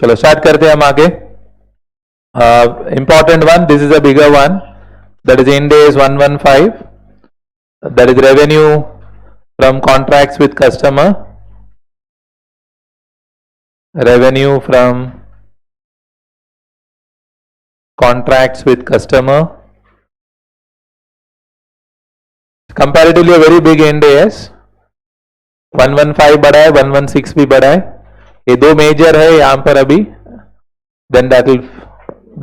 चलो स्टार्ट करते हैं हम आगे. Important one, this is a bigger one, that is Ind AS 115, that is revenue from contracts with customer, revenue from contracts with customer, comparatively a very big Ind AS. 115 बड़ा है, 116 भी बड़ा है, ये दो मेजर है यहां पर अभी.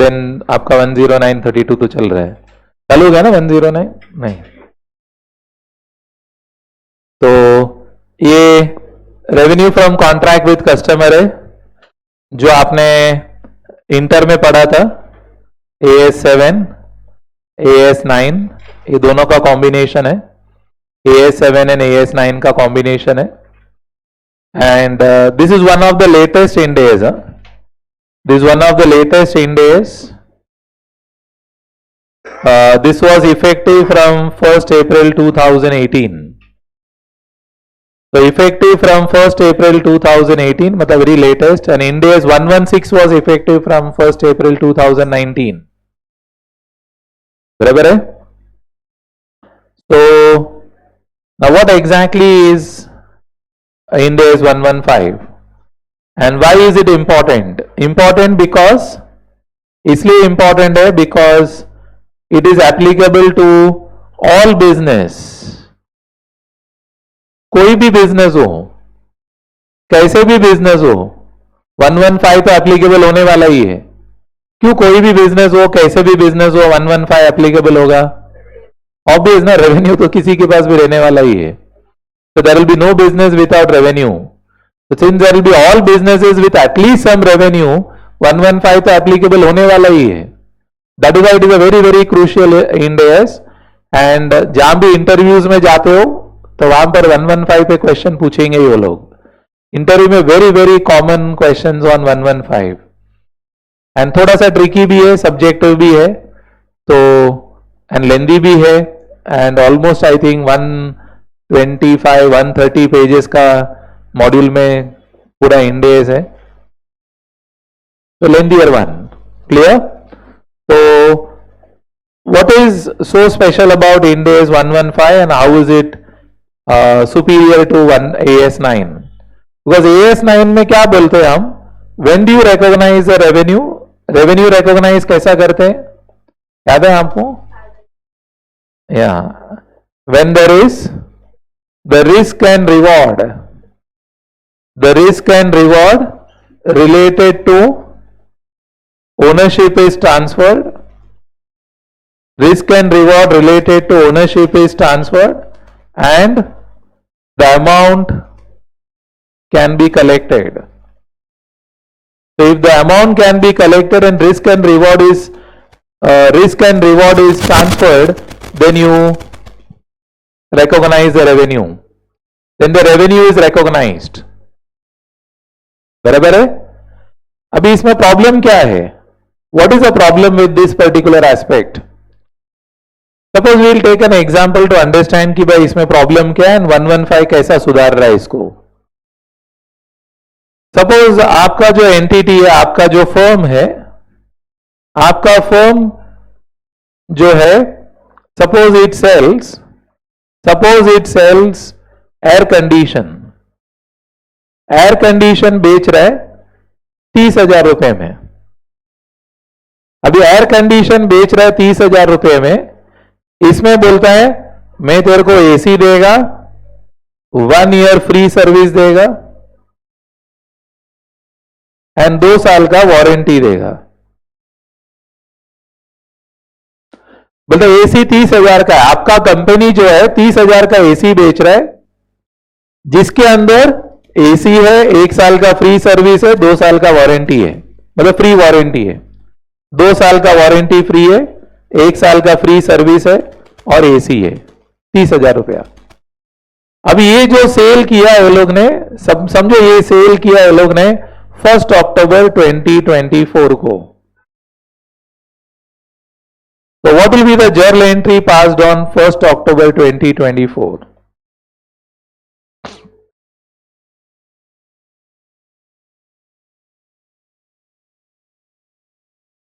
देन आपका 10932 तो चल रहा है, चालू होगा ना 109? नहीं. तो ये revenue from contract with customer है, जो आपने इंटर में पढ़ा था. AS7, AS9, ये दोनों का कॉम्बिनेशन है. AS7 एंड AS9 का कॉम्बिनेशन है. And this is one of the latest Ind AS. This is one of the latest Ind AS. This was effective from 1st April 2018. So effective from 1st April 2018, मतलब very latest. And Ind AS 116 was effective from 1st April 2019. बराबर है? So now what exactly is Ind AS 115? And why is it important? Important because, इसलिए important है because it is applicable to all business. कोई भी business हो, कैसे भी business हो, 115 तो एप्लीकेबल होने वाला ही है. क्यों? कोई भी बिजनेस हो, कैसे भी बिजनेस हो, 115 एप्लीकेबल होगा. ऑब्वियस ना, रेवेन्यू तो किसी के पास भी रहने वाला ही है. So there will be no business without revenue. So since there will be all businesses with at least some revenue, 115 तो applicable होने वाला ही है. That is why it is a very very crucial Ind AS. And जहां भी interviews में जाते हो तो वहां पर 115 पे क्वेश्चन पूछेंगे ये लोग. इंटरव्यू में very very common questions on 115. And थोड़ा सा ट्रिकी भी है, सब्जेक्टिव भी है, तो एंड लेंदी भी है. And almost I think 125-130 pages का मॉड्यूल में पूरा Ind AS है. तो लेंदियर वन. क्लियर? तो what is so special about Ind AS 115 and how is it superior to AS9? Because AS9 में क्या बोलते हैं हम? When do you recognise the revenue? Revenue recognise कैसा करते हैं, याद है आपको? या when there is the risk and reward, the risk and reward related to ownership is transferred. Risk and reward related to ownership is transferred, and the amount can be collected. So if the amount can be collected and risk and reward is transferred, then you recognize the revenue. Then the revenue is recognized. बराबर है? अभी इसमें problem क्या है? What is the problem with this particular aspect? Suppose we will take an example to understand कि भाई इसमें problem क्या है एंड 115 कैसा सुधार रहा है इसको. सपोज आपका जो एंटिटी है, आपका जो फर्म है, आपका फर्म जो है, suppose it sells air condition. Air condition बेच रहा है 30,000 रुपए में. अभी एयर कंडीशन बेच रहा है 30,000 रुपए में. इसमें बोलता है मैं तेरे को एसी देगा, 1 ईयर फ्री सर्विस देगा एंड 2 साल का वारंटी देगा. बोलते एसी 30,000 का है. आपका कंपनी जो है 30,000 का एसी बेच रहा है, जिसके अंदर एसी है, 1 साल का फ्री सर्विस है, 2 साल का वारंटी है, मतलब फ्री वारंटी है, 2 साल का वारंटी फ्री है, 1 साल का फ्री सर्विस है और एसी है. 30,000 रुपया. अब ये जो सेल किया है लोग ने, समझो ये सेल किया है लोग ने 1 अक्टूबर 2024 को. तो what will be the journal entry passed on 1 अक्टूबर 2024?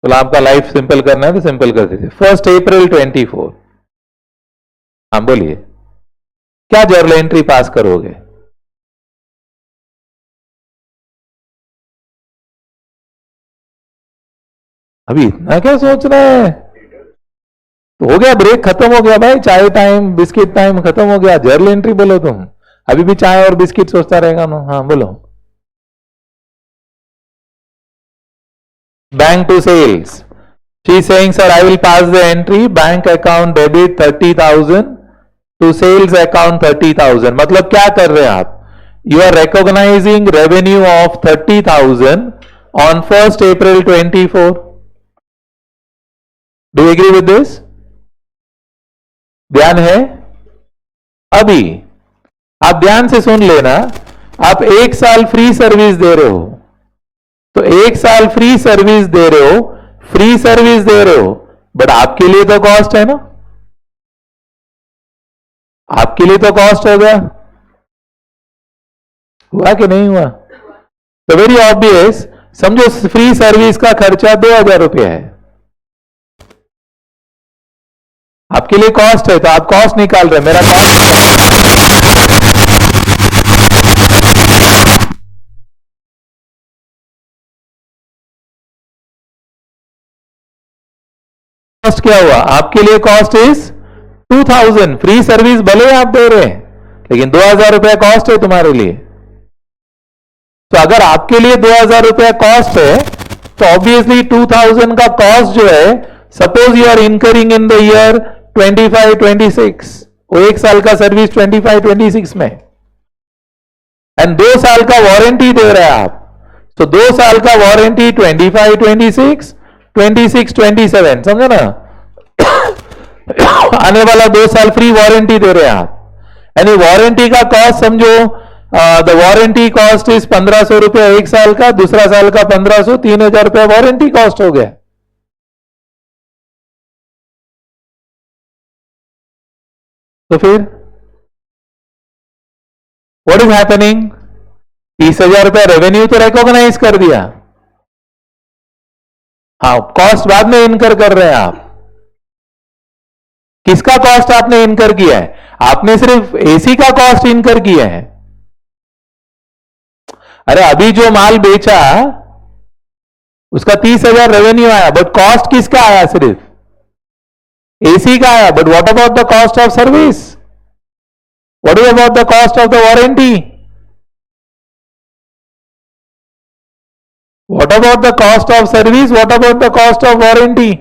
तो आपका लाइफ सिंपल करना है तो सिंपल कर दीजिए। 1 अप्रैल 24। हाँ बोलिए, क्या जर्नल एंट्री पास करोगे? अभी इतना क्या सोच रहे हैं? तो हो गया, ब्रेक खत्म हो गया भाई, चाय टाइम बिस्किट टाइम खत्म हो गया, जर्नल एंट्री बोलो तुम। अभी भी चाय और बिस्किट सोचता रहेगा ना। हाँ बोलो। Bank to sales. She is saying, sir, I will pass the entry. Bank account debit 30,000 to sales account 30,000. मतलब क्या कर रहे हैं आप? You are recognizing revenue of 30,000 on 1st April 24. Do you agree with this? ध्यान है? अभी आप ध्यान से सुन लेना, आप 1 साल फ्री सर्विस दे रहे हो, तो 1 साल फ्री सर्विस दे रहे हो, फ्री सर्विस दे रहे हो, बट आपके लिए तो कॉस्ट है ना, आपके लिए तो कॉस्ट हो गया। हुआ कि नहीं हुआ? तो वेरी ऑब्वियस, समझो फ्री सर्विस का खर्चा 2,000 रुपया है, आपके लिए कॉस्ट है, तो आप कॉस्ट निकाल रहे हैं। मेरा कॉस्ट क्या हुआ? आपके लिए कॉस्ट इज 2,000। फ्री सर्विस भले आप दे रहे हैं, लेकिन 2,000 रुपया कॉस्ट है तुम्हारे लिए। तो अगर आपके लिए 2,000 रुपया कॉस्ट है, तो ऑब्वियसली 2,000 का कॉस्ट जो है, suppose you are incurring in the year 25-26, वो 1 साल का सर्विस 25-26 में, एंड 2 साल का वारंटी दे रहे हैं आप, तो 2 साल का वारंटी 25-26, 26-27, समझे ना? आने वाला 2 साल फ्री वारंटी दे रहे हैं आप, यानी वारंटी का कॉस्ट समझो, द वारंटी कॉस्ट इज 1,500 रुपया 1 साल का, दूसरा साल का 1,500, 3,000 रुपया वारंटी कॉस्ट हो गया। तो फिर व्हाट इज हैपनिंग? 30,000 रुपया रेवेन्यू तो रिकॉग्नाइज कर दिया, हाँ, कॉस्ट बाद में इनकर कर रहे हैं आप। किसका कॉस्ट आपने इनकर किया है? आपने सिर्फ एसी का कॉस्ट इनकर किया है। अरे अभी जो माल बेचा उसका 30,000 रेवेन्यू आया, बट कॉस्ट किसका आया? सिर्फ एसी का आया। But what about the cost of service? What is about the cost of the warranty? What about the cost of service? What about the cost of warranty?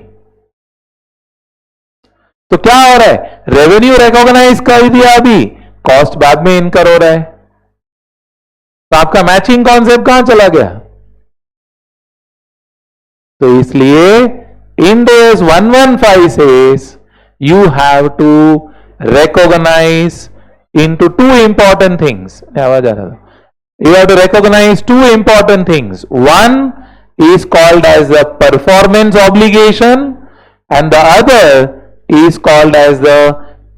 तो क्या हो रहा है? रेवेन्यू रिकॉग्नाइज कर दिया, अभी कॉस्ट बाद में इनकर हो रहा है। तो आपका मैचिंग कॉन्सेप्ट कहां चला गया? तो इसलिए end AS 115 says you have to recognize into 2 important things. आवाज आ रहा था। You have to recognize 2 important things. One is called as the performance obligation, and the other is called as the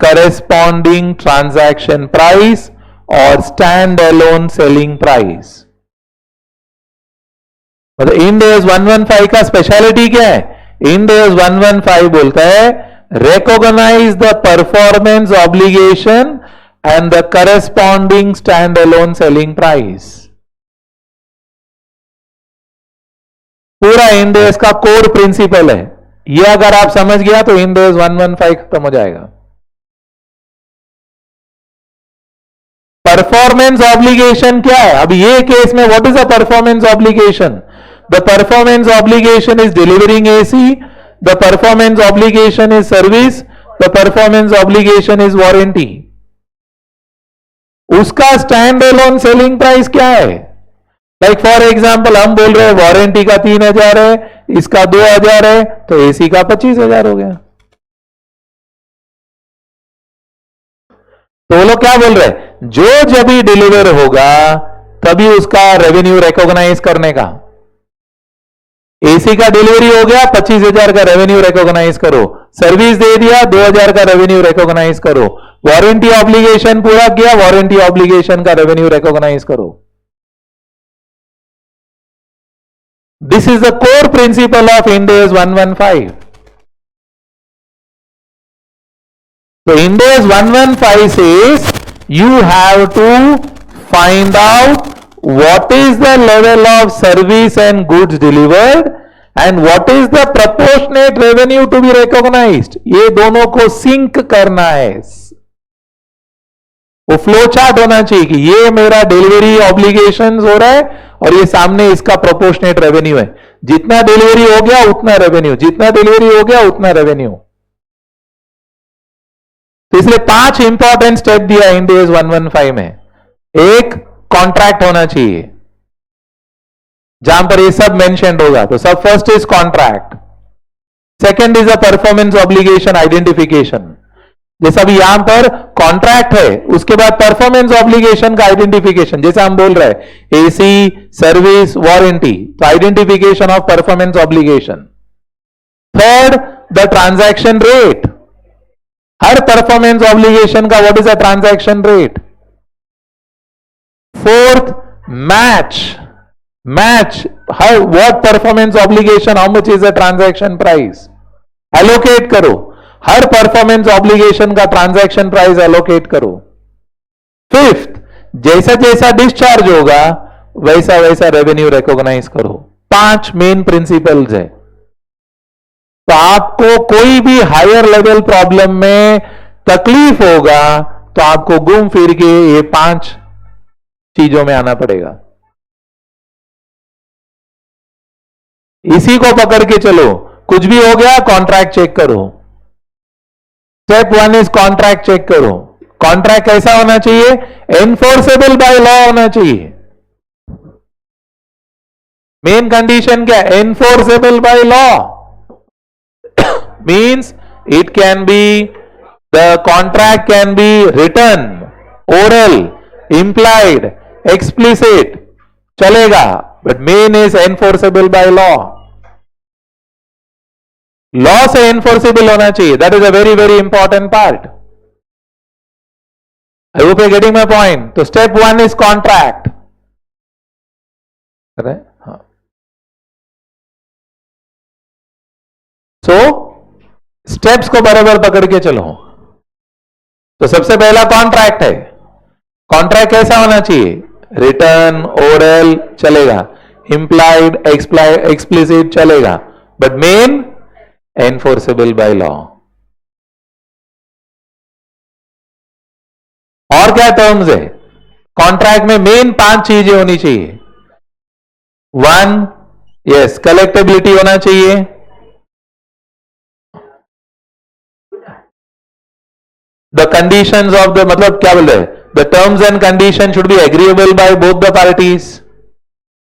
corresponding transaction price or standalone selling price. मतलब end AS 115 का speciality क्या है? End AS 115 बोलता है recognize the performance obligation and the corresponding standalone selling price. पूरा end AS का core principle है, ये अगर आप समझ गया तो इंड AS 115 खत्म हो जाएगा। परफॉर्मेंस ऑब्लिगेशन क्या है? अब ये केस में what is a performance obligation? The performance obligation is delivering AC, the performance obligation is service, the performance obligation is warranty. उसका स्टैंड अलोन सेलिंग प्राइस क्या है? लाइक फॉर एग्जाम्पल हम बोल रहे हैं वारंटी का 3,000 है, इसका 2,000 है, तो एसी का 25,000 हो गया। तो वो लोग क्या बोल रहे हैं? जो जब भी डिलीवर होगा तभी उसका रेवेन्यू रिकॉग्नाइज करने का। एसी का डिलीवरी हो गया, 25,000 का रेवेन्यू रिकॉग्नाइज करो। सर्विस दे दिया, 2,000 का रेवेन्यू रिकॉग्नाइज करो। वारंटी ऑब्लिगेशन पूरा किया, वारंटी ऑब्लिगेशन का रेवेन्यू रिकॉग्नाइज करो। This is the core principle principle of Ind AS 115? So Ind AS 115 says you have to find out what is the level of service and goods delivered and what is the proportionate revenue to be recognized. ये दोनों को sink करना है. वो flow chart होना चाहिए कि ये मेरा डिलीवरी ऑब्लिगेशंस हो रहा है और ये सामने इसका प्रोपोर्शनेट रेवेन्यू है. जितना डिलीवरी हो गया उतना रेवेन्यू, जितना डिलीवरी हो गया उतना रेवेन्यू. तो इसलिए 5 इंपॉर्टेंट स्टेप दिया इंड AS 115 में. एक, कॉन्ट्रैक्ट होना चाहिए जहां पर ये सब मेंशन्ड होगा. तो सब first is contract. Second is a performance obligation identification. जैसा भी यहां पर कॉन्ट्रैक्ट है उसके बाद परफॉर्मेंस ऑब्लिगेशन का आइडेंटिफिकेशन. जैसे हम बोल रहे हैं एसी, सर्विस, वारंटी, तो identification of performance obligation. Third, the transaction rate. हर परफॉर्मेंस ऑब्लिगेशन का what is the transaction rate. Fourth, match how what performance obligation, how much is the transaction price. Allocate करो, हर performance obligation का transaction price allocate करो. Fifth, जैसा जैसा discharge होगा वैसा वैसा रेवेन्यू रिकॉग्नाइज करो. 5 मेन प्रिंसिपल्स है. तो आपको कोई भी हायर लेवल प्रॉब्लम में तकलीफ होगा तो आपको घूम फिर के ये 5 चीजों में आना पड़ेगा. इसी को पकड़ के चलो. कुछ भी हो गया कॉन्ट्रैक्ट चेक करो. स्टेप 1 इज कॉन्ट्रैक्ट चेक करो. कॉन्ट्रैक्ट कैसा होना चाहिए? एनफोर्सेबल बाय लॉ होना चाहिए. मेन कंडीशन क्या? Enforceable by law means it can be, the contract can be written, oral, implied, explicit, चलेगा, but main is enforceable by law. Law से enforceable होना चाहिए. That is a very very important part. I hope you getting my point. तो step 1 is contract. हाँ. सो steps को बराबर पकड़ के चलो. तो सबसे पहला कॉन्ट्रैक्ट है. कॉन्ट्रैक्ट कैसा होना चाहिए? रिटर्न, ओरल, चलेगा, इंप्लाइड, एक्सप्लिसिट, चलेगा, but main enforceable by law. और क्या टर्म्स है कॉन्ट्रैक्ट में? मेन 5 चीजें होनी चाहिए. 1, यस, कलेक्टेबिलिटी होना चाहिए. द कंडीशंस ऑफ द, मतलब क्या बोल रहे हैं, the terms and condition should be agreeable by both the parties.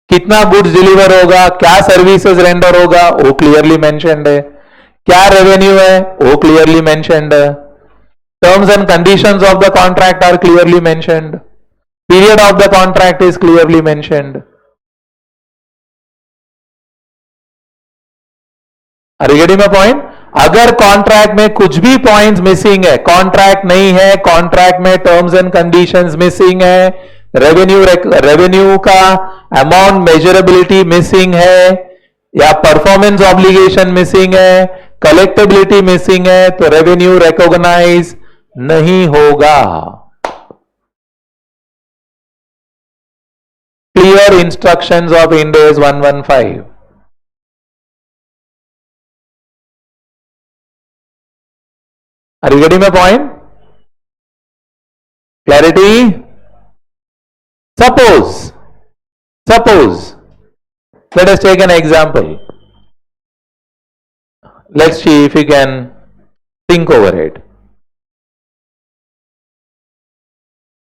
कितना गुड्स डिलीवर होगा, क्या सर्विसेज रेंडर होगा, वो क्लियरली मेंशन्ड है. क्या रेवेन्यू है, वो क्लियरली मेंशन्ड है. Terms and conditions of the contract are clearly mentioned. Period of the contract is clearly mentioned. Are you getting my point? अगर कॉन्ट्रैक्ट में कुछ भी पॉइंट्स मिसिंग है, कॉन्ट्रैक्ट नहीं है, कॉन्ट्रैक्ट में टर्म्स एंड कंडीशंस मिसिंग है, रेवेन्यू का अमाउंट मेजरेबिलिटी मिसिंग है, या परफॉर्मेंस ऑब्लिगेशन मिसिंग है, कलेक्टेबिलिटी मिसिंग है, तो रेवेन्यू रिकॉग्नाइज नहीं होगा. Clear instructions of Ind AS 115. Are you getting my point? Clarity? Suppose, let us take an example. Let's see if you can think over it.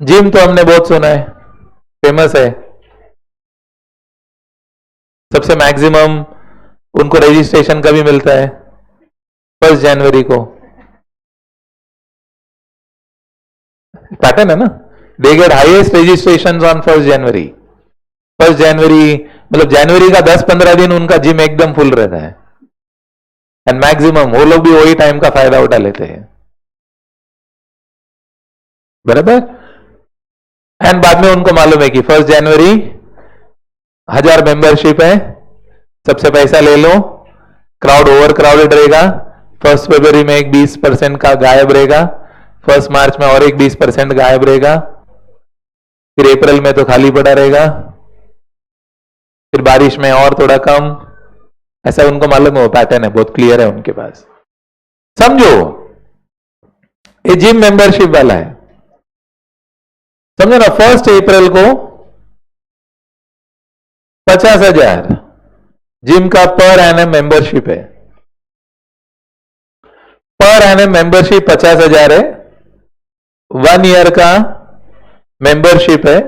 Gym तो हमने बहुत सुना है, फेमस है. सबसे मैक्सिमम उनको रजिस्ट्रेशन कभी मिलता है? 1 जनवरी को. पैटर्न है ना. They get highest registration on 1 जनवरी. 1 जनवरी मतलब जनवरी का 10-15 दिन उनका जिम एकदम फुल रहता है. एंड मैक्सिमम वो लोग भी वही टाइम का फायदा उठा लेते हैं. बराबर. एंड बाद में उनको मालूम है कि 1 जनवरी 1000 मेंबरशिप है, सबसे पैसा ले लो, क्राउड ओवर क्राउडेड रहेगा, 1 फरवरी में एक 20% का गायब रहेगा, 1 मार्च में और एक 20% गायब रहेगा, फिर अप्रैल में तो खाली पड़ा रहेगा, फिर बारिश में और थोड़ा कम। ऐसा उनको मालूम है, वो पैटर्न है, बहुत क्लियर है उनके पास। समझो ये जिम मेंबरशिप वाला है, समझो ना। 1 अप्रैल को 50,000 जिम का पर एनम मेंबरशिप है, पर एनम मेंबरशिप 50,000 है, 1 ईयर का मेंबरशिप है,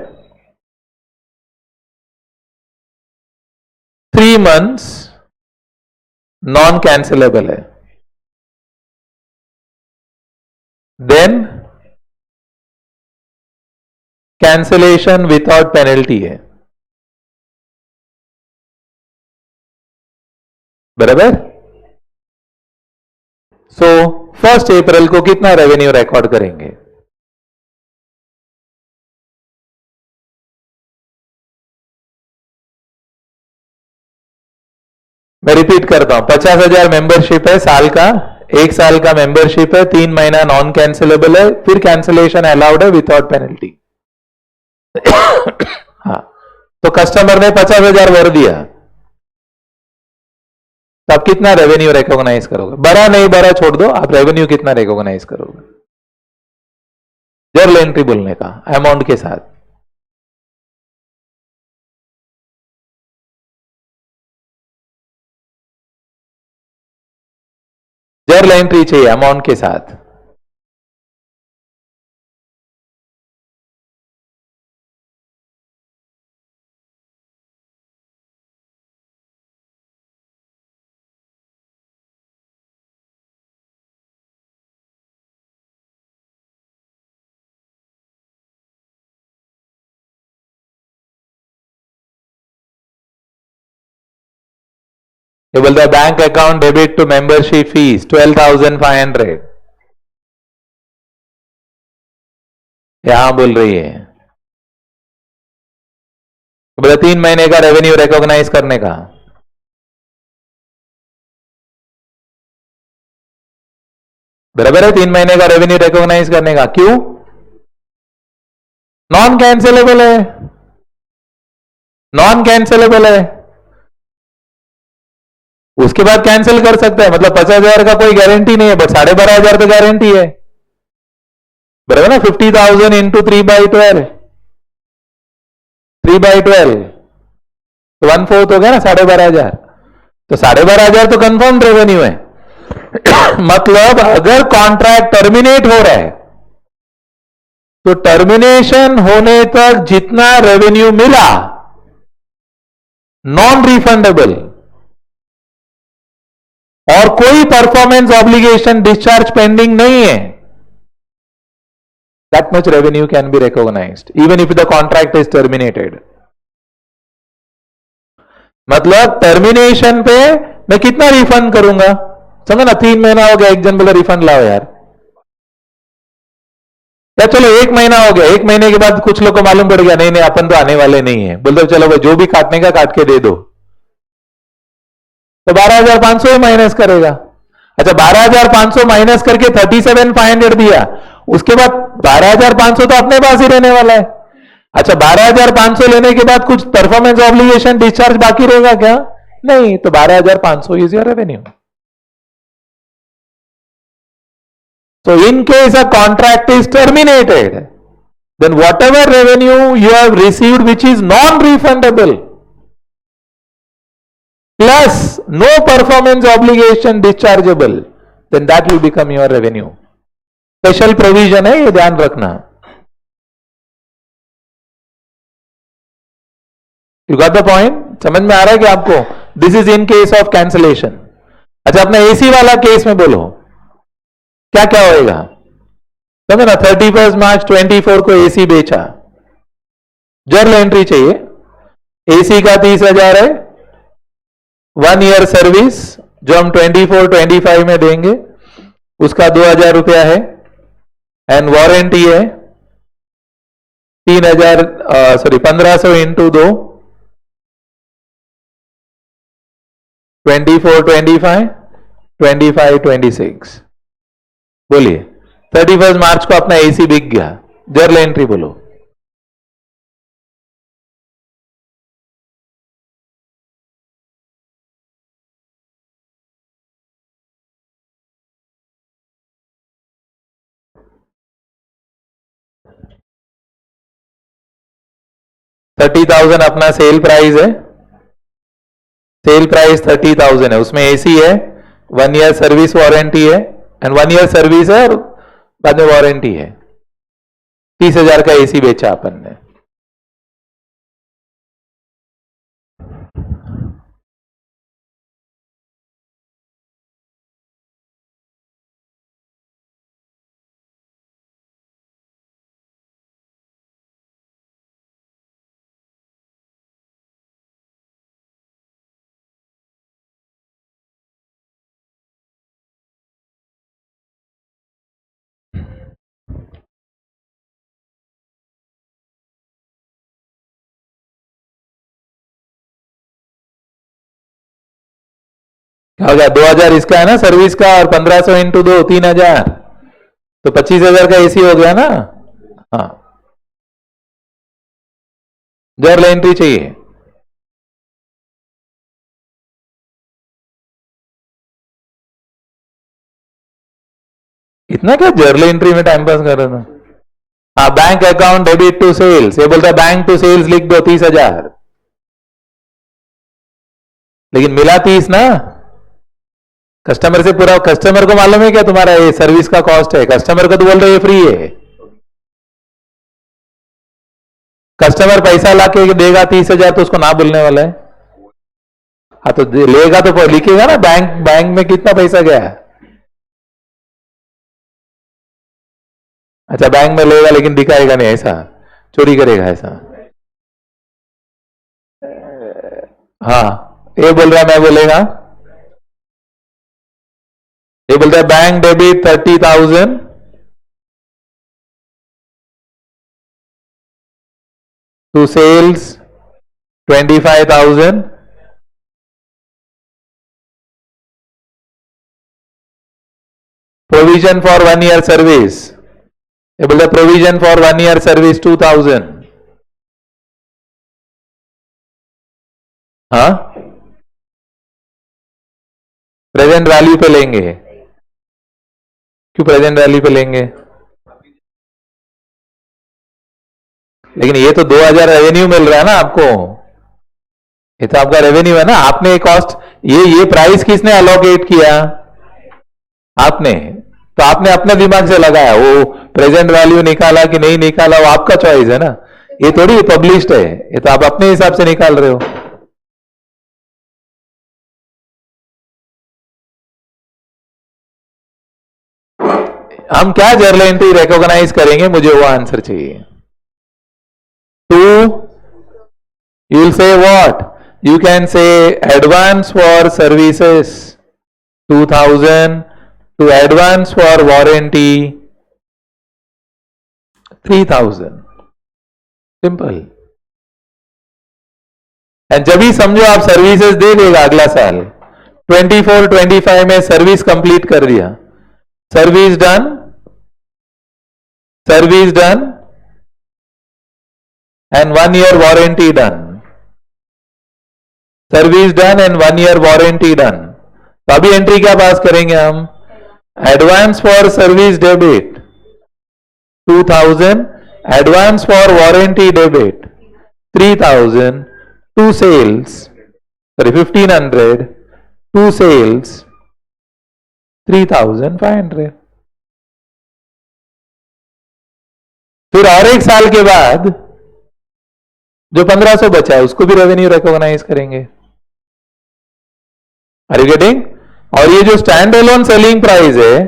3 मंथ्स नॉन कैंसिलेबल है, देन कैंसिलेशन विदाउट पेनल्टी है, बराबर। सो 1 अप्रैल को कितना रेवेन्यू रिकॉर्ड करेंगे? मैं रिपीट करता हूं, 50,000 मेंबरशिप है साल का, 1 साल का मेंबरशिप है, 3 महीना नॉन कैंसिलेबल है, फिर कैंसिलेशन अलाउड है विदाउट पेनल्टी। हाँ, तो कस्टमर ने 50,000 भर दिया, तो आप कितना रेवेन्यू रिकॉग्नाइज करोगे? बड़ा नहीं बड़ा छोड़ दो, आप रेवेन्यू कितना रिकॉग्नाइज करोगे? जर्नल एंट्री बोलने का अमाउंट के साथ। जर्नल एंट्री चाहिए अमाउंट के साथ। ये बोलता है bank account debit to membership fees 12,500, यहां बोल रही है। तो बोला 3 महीने का रेवेन्यू रिकॉग्नाइज करने का। बराबर है, 3 महीने का रेवेन्यू रिकॉग्नाइज करने का। क्यों? नॉन कैंसिलेबल है, नॉन कैंसिलेबल है, उसके बाद कैंसिल कर सकता है। मतलब 50,000 का कोई गारंटी नहीं है, बट 12,500 तो गारंटी है, बराबर ना। 50,000 इंटू 3/12, 3/12 तो 1/4 हो गया ना 12,500। तो 12,500 तो कंफर्म रेवेन्यू है। मतलब अगर कॉन्ट्रैक्ट टर्मिनेट हो रहा है तो टर्मिनेशन होने तक जितना रेवेन्यू मिला नॉन रिफंडेबल, और कोई परफॉर्मेंस ऑब्लिगेशन डिस्चार्ज पेंडिंग नहीं है, that much revenue can be recognized even if the contract is terminated। मतलब टर्मिनेशन पे मैं कितना रिफंड करूंगा? समझो ना, 3 महीना हो गया, एक जन बोला रिफंड लाओ यार, या चलो 1 महीना हो गया, 1 महीने के बाद कुछ लोग को मालूम पड़ गया नहीं नहीं अपन तो आने वाले नहीं है, बोलते चलो भाई जो भी काटने का काट के दे दो, तो 12,500 ही माइनस करेगा। अच्छा, 12,500 माइनस करके 37,500 दिया, उसके बाद 12,500 तो अपने पास ही रहने वाला है। अच्छा, 12,500 लेने के बाद कुछ परफॉर्मेंस ऑब्लिगेशन डिस्चार्ज बाकी रहेगा क्या? नहीं, तो 12,500 is your revenue. So in case a contract is terminated, then whatever revenue you have received which is non-refundable plus no performance obligation dischargeable, then that will become your revenue। Special provision है, ये ध्यान रखना। You got the point? समझ में आ रहा है कि आपको? This is in case of cancellation. अच्छा, अपना एसी वाला केस में बोलो क्या क्या होएगा? समझो ना, 31 मार्च 24 को एसी बेचा, जर्नल एंट्री चाहिए। एसी का 30,000 है, 1 ईयर सर्विस जो हम 24-25 में देंगे उसका 2,000 रुपया है, एंड वारंटी है 3,000 1500 इंटू 2 24, 25, 25, 26। बोलिए 31 मार्च को अपना एसी बिक गया, जर्नल एंट्री बोलो। $30,000 अपना सेल प्राइस है, सेल प्राइस 30,000 है, उसमें एसी है, 1 ईयर सर्विस वारंटी है, एंड 1 ईयर सर्विस है और बाद में वारंटी है। 30,000 का एसी बेचा अपन ने। क्या हो गया? 2,000 इसका है ना सर्विस का, और 1,500 इंटू 2 3,000, तो 25,000 का एसी हो गया ना। हाँ, जर्नल एंट्री चाहिए। इतना क्या जर्नल एंट्री में टाइम पास कर रहा था? हाँ, bank account debit to sales, ये बोलता है बैंक टू सेल्स लिख दो 30,000, लेकिन मिला 30 ना। कस्टमर से पूरा, कस्टमर को मालूम है क्या तुम्हारा ये सर्विस का कॉस्ट है? कस्टमर को तो बोल रहे ये फ्री है। कस्टमर पैसा ला के देगा 30,000 तो उसको ना बोलने वाला है। हाँ तो लेगा तो लिखेगा ना बैंक, बैंक में कितना पैसा गया है। अच्छा, बैंक में लेगा लेकिन दिखाएगा नहीं, ऐसा चोरी करेगा ऐसा। हाँ, ये बोल रहा है, मैं बोलेगा, ये बोलता है bank debit 30,000 to sales 25,000, provision for 1 year service, ये बोलता है प्रोविजन फॉर 1 ईयर सर्विस 2,000। हाँ, प्रेजेंट वैल्यू पे लेंगे। क्यों प्रेजेंट वैल्यू पे लेंगे? लेकिन ये तो 2,000 रेवेन्यू मिल रहा है ना आपको, ये तो आपका रेवेन्यू है ना। आपने कॉस्ट, ये प्राइस किसने अलोकेट किया? आपने। तो आपने अपने दिमाग से लगाया, वो प्रेजेंट वैल्यू निकाला कि नहीं निकाला वो आपका चॉइस है ना। ये थोड़ी पब्लिश्ड है, ये तो आप अपने हिसाब से निकाल रहे हो। हम क्या जर्नल एंट्री रिकॉग्नाइज करेंगे, मुझे वो आंसर चाहिए। Two, you will say what? You can say advance for services 2,000 to advance for warranty 3,000, simple. And जब भी समझो आप सर्विसेज दे देगा अगला साल, 24, 25 में सर्विस कंप्लीट कर दिया, service done, service done and 1 year warranty done, service done and 1 year warranty done. तो अभी एंट्री क्या पास करेंगे हम? Advance for service debit 2,000, advance for warranty debit 3,000, to sales, sorry 1,500, to sales 3,500। फिर और एक साल के बाद जो 1,500 बचा है उसको भी रेवेन्यू रिकॉग्नाइज करेंगे। Are you getting? और ये जो स्टैंड अलोन सेलिंग प्राइस है,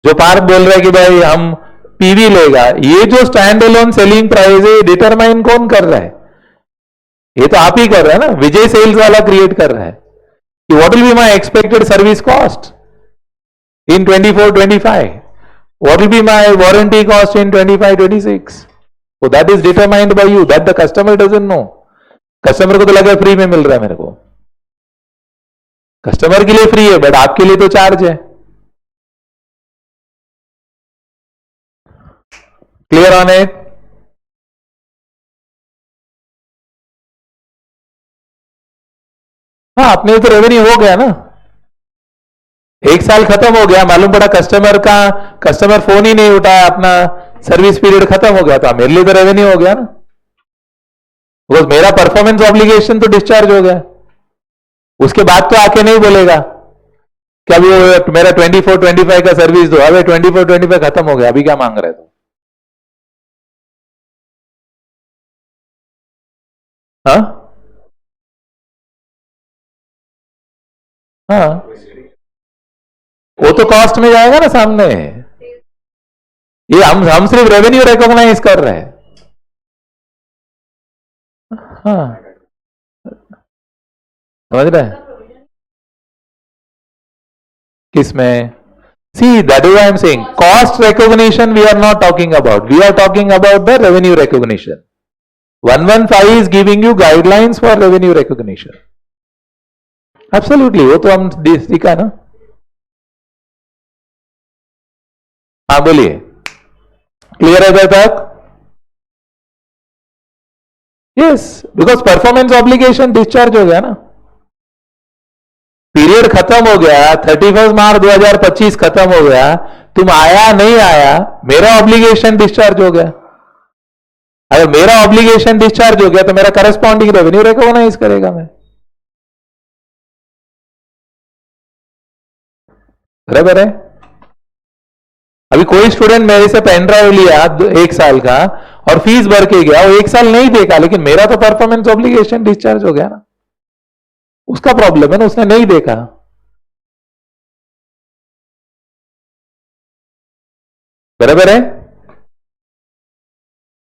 जो पार्क बोल रहा है कि भाई हम पीवी लेगा, ये जो स्टैंड अलोन सेलिंग प्राइस है डिटरमाइन कौन कर रहा है? ये तो आप ही कर रहे हैं ना, विजय सेल्स वाला क्रिएट कर रहा है कि what will be my expected service cost in 24, 25, what will be my warranty cost in 25, 26। So that is determined by you, that the customer doesn't know. Customer को तो लगा फ्री में मिल रहा है मेरे को। कस्टमर के लिए फ्री है बट आपके लिए तो चार्ज है। Clear on it? हाँ, अपने तो रेवेन्यू हो गया ना, एक साल खत्म हो गया, मालूम पड़ा कस्टमर फोन ही नहीं उठाया, अपना सर्विस पीरियड खत्म हो गया, तो मेरे लिए तो रेवेन्यू हो गया ना, बिकॉज मेरा परफॉर्मेंस ऑब्लिगेशन तो डिस्चार्ज हो गया। उसके बाद तो आके नहीं बोलेगा कि अभी मेरा 24-25 का सर्विस दो, अभी 24-25 खत्म हो गया, अभी क्या मांग रहे तो? हाँ हाँ, वो तो कॉस्ट में जाएगा ना सामने। ये हम सिर्फ रेवेन्यू रिकॉग्नाइज कर रहे हैं। हाँ, समझ रहे हैं किसमें? See, that is why I am saying cost recognition we are not talking about. We are talking about the revenue recognition. 115 is giving you guidelines for revenue recognition. Absolutely, वो तो हम सीखा ना। हाँ बोलिए, क्लियर है इधर तक? Yes, because performance obligation discharge हो गया ना, पीरियड खत्म हो गया, 31 मार्च 2025 खत्म हो गया, तुम आया नहीं आया, मेरा ऑब्लिगेशन डिस्चार्ज हो गया। अगर मेरा ऑब्लिगेशन डिस्चार्ज हो गया तो मेरा करस्पॉन्डिंग रेवेन्यू रिकॉग्नाइज करेगा मैं, बराबर है? अभी कोई स्टूडेंट मेरे से पेन ड्राइव लिया 1 साल का और फीस भर के गया, वो 1 साल नहीं देखा, लेकिन मेरा तो परफॉर्मेंस ऑब्लिगेशन डिस्चार्ज हो गया ना, उसका प्रॉब्लम है ना, उसने नहीं देखा। बराबर है?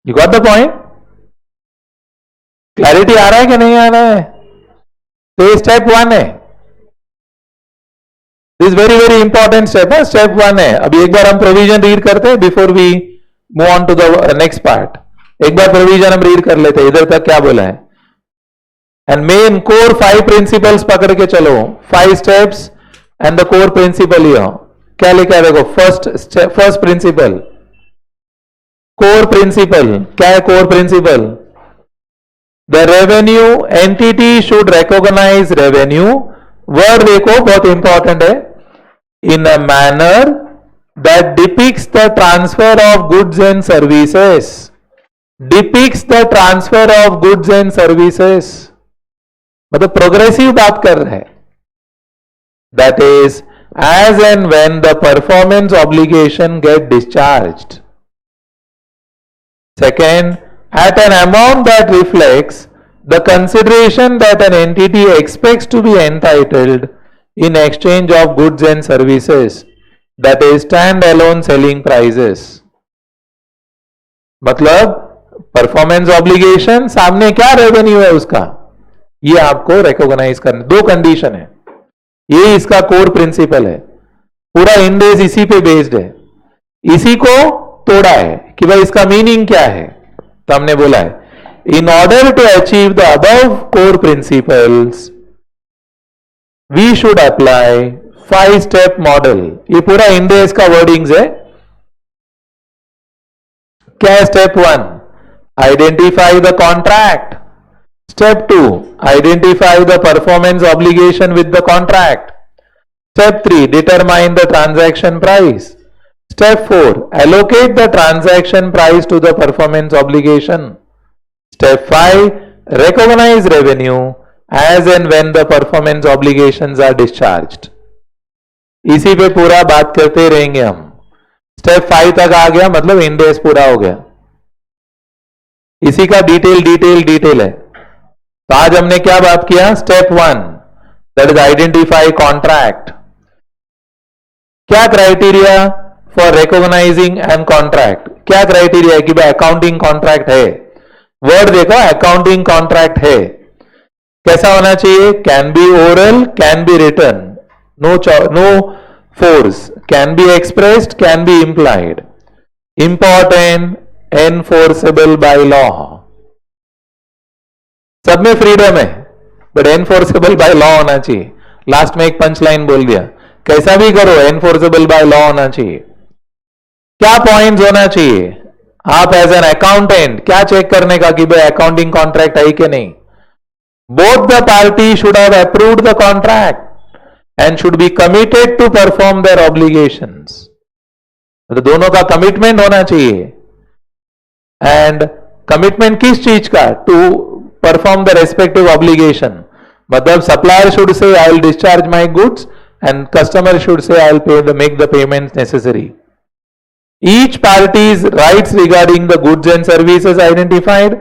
You got the point? Clarity आ रहा है कि नहीं आ रहा है? तो ये स्टेप 1 है, this very very important step है, स्टेप 1 है। अभी एक बार हम प्रोविजन रीड करते हैं before we move on to the next part. एक बार प्रोविजन हम रीड कर लेते हैं, इधर तक क्या बोला है। एंड मेन कोर 5 प्रिंसिपल्स पकड़ के चलो, 5 steps and the core principle here. क्या लिखा है देखो, फर्स्ट प्रिंसिपल, कोर प्रिंसिपल। क्या है core principle? The revenue entity should recognise revenue, word देखो बहुत इंपॉर्टेंट है, in a manner that depicts the transfer of goods and services. Depicts the transfer of goods and services, मतलब progressive बात कर रहे हैं। That is as and when the performance obligation get discharged. Second, at an amount that reflects the consideration that an entity expects to be entitled in exchange of goods and services, that is stand-alone selling prices. मतलब performance obligation सामने क्या revenue है उसका, ये आपको recognise करना। 2 condition है, ये इसका कोर प्रिंसिपल है, पूरा इंडेक्स इसी पे बेस्ड है। इसी को तोड़ा है कि भाई इसका मीनिंग क्या है, तो हमने बोला है in order to achieve the above core principles we should apply 5 step model. ये पूरा इंडेक्स का वर्डिंग्स है। क्या है step 1? Identify the contract. Step 2, identify the performance obligation with the contract. Step 3, determine the transaction price. Step 4, allocate the transaction price to the performance obligation. Step 5, recognize revenue as and when the performance obligations are discharged. इसी पे पूरा बात करते रहेंगे हम। Step 5 तक आ गया मतलब इंडेक्स पूरा हो गया, इसी का डिटेल है। तो आज हमने क्या बात किया? Step 1 that is identify contract. क्या criteria for recognising and contract? क्या क्राइटेरिया है कि भाई अकाउंटिंग कॉन्ट्रैक्ट है, वर्ड देखो अकाउंटिंग कॉन्ट्रैक्ट है। कैसा होना चाहिए? Can be oral, can be written, no force, can be expressed, can be implied, important, enforceable by law. सब में फ्रीडम है बट एनफोर्सेबल बाय लॉ होना चाहिए। लास्ट में एक पंच लाइन बोल दिया, कैसा भी करो एनफोर्सेबल बाय लॉ होना चाहिए। क्या पॉइंट्स होना चाहिए? आप एज एन अकाउंटेंट क्या चेक करने का कि भाई अकाउंटिंग कॉन्ट्रैक्ट है कि नहीं? Both the party should have approved the contract and should be committed to perform their obligations. तो दोनों का कमिटमेंट होना चाहिए। एंड कमिटमेंट किस चीज का? To perform the respective obligation. मतलब supplier should say I will discharge my goods and customer should say I will pay the make the payments necessary. Each party's rights regarding the goods and services identified,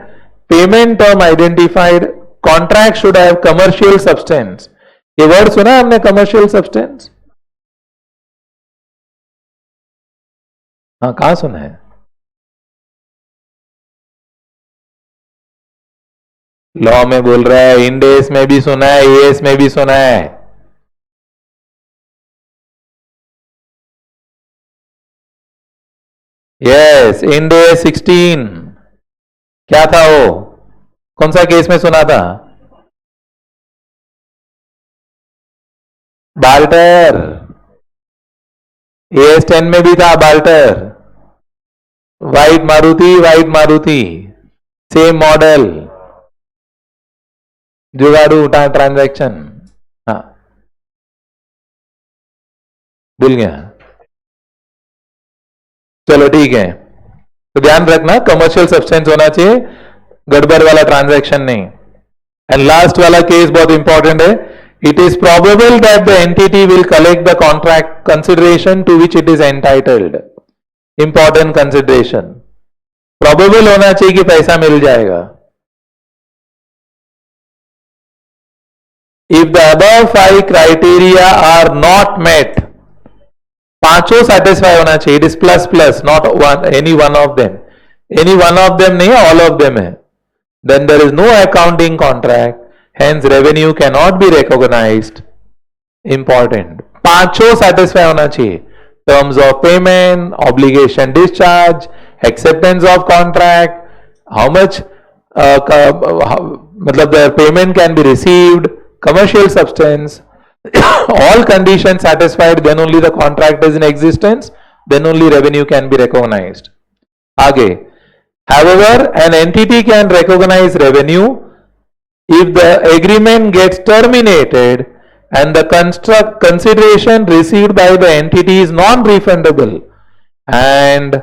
payment term identified, contract should have commercial substance. ये word सुना हमने, commercial substance? हाँ, कहां सुना है? Law में बोल रहा है, इंडेस में भी सुना है, एएस में भी सुना है। यस, इंडेस 16 क्या था वो? कौन सा केस में सुना था? बाल्टर। एएस 10 में भी था बाल्टर। व्हाइट मारुति सेम मॉडल, जुगाड़ू उठा ट्रांजैक्शन। हाँ, भूल गया। चलो ठीक है, तो ध्यान रखना कमर्शियल सब्सटेंस होना चाहिए, गड़बड़ वाला ट्रांजैक्शन नहीं। एंड लास्ट वाला केस बहुत इंपॉर्टेंट है। It is probable that the entity will collect the contract consideration to which it is entitled. Important consideration, probable होना चाहिए कि पैसा मिल जाएगा। If the above 5 criteria are not met, पांचों सेटिस्फाई होना चाहिए। It is plus plus, not one, any one of them. Any one of them नहीं, ऑल ऑफ देम है। Then there is no accounting contract, hence revenue can not be recognised. Important, पांचों satisfy होना चाहिए। Terms of payment, obligation discharge, acceptance of contract, how much मतलब the payment can be received, commercial substance, all conditions satisfied, then only the contract is in existence, then only revenue can be recognized. Aage, however, an entity can recognize revenue if the agreement gets terminated and the consideration received by the entity is non-refundable and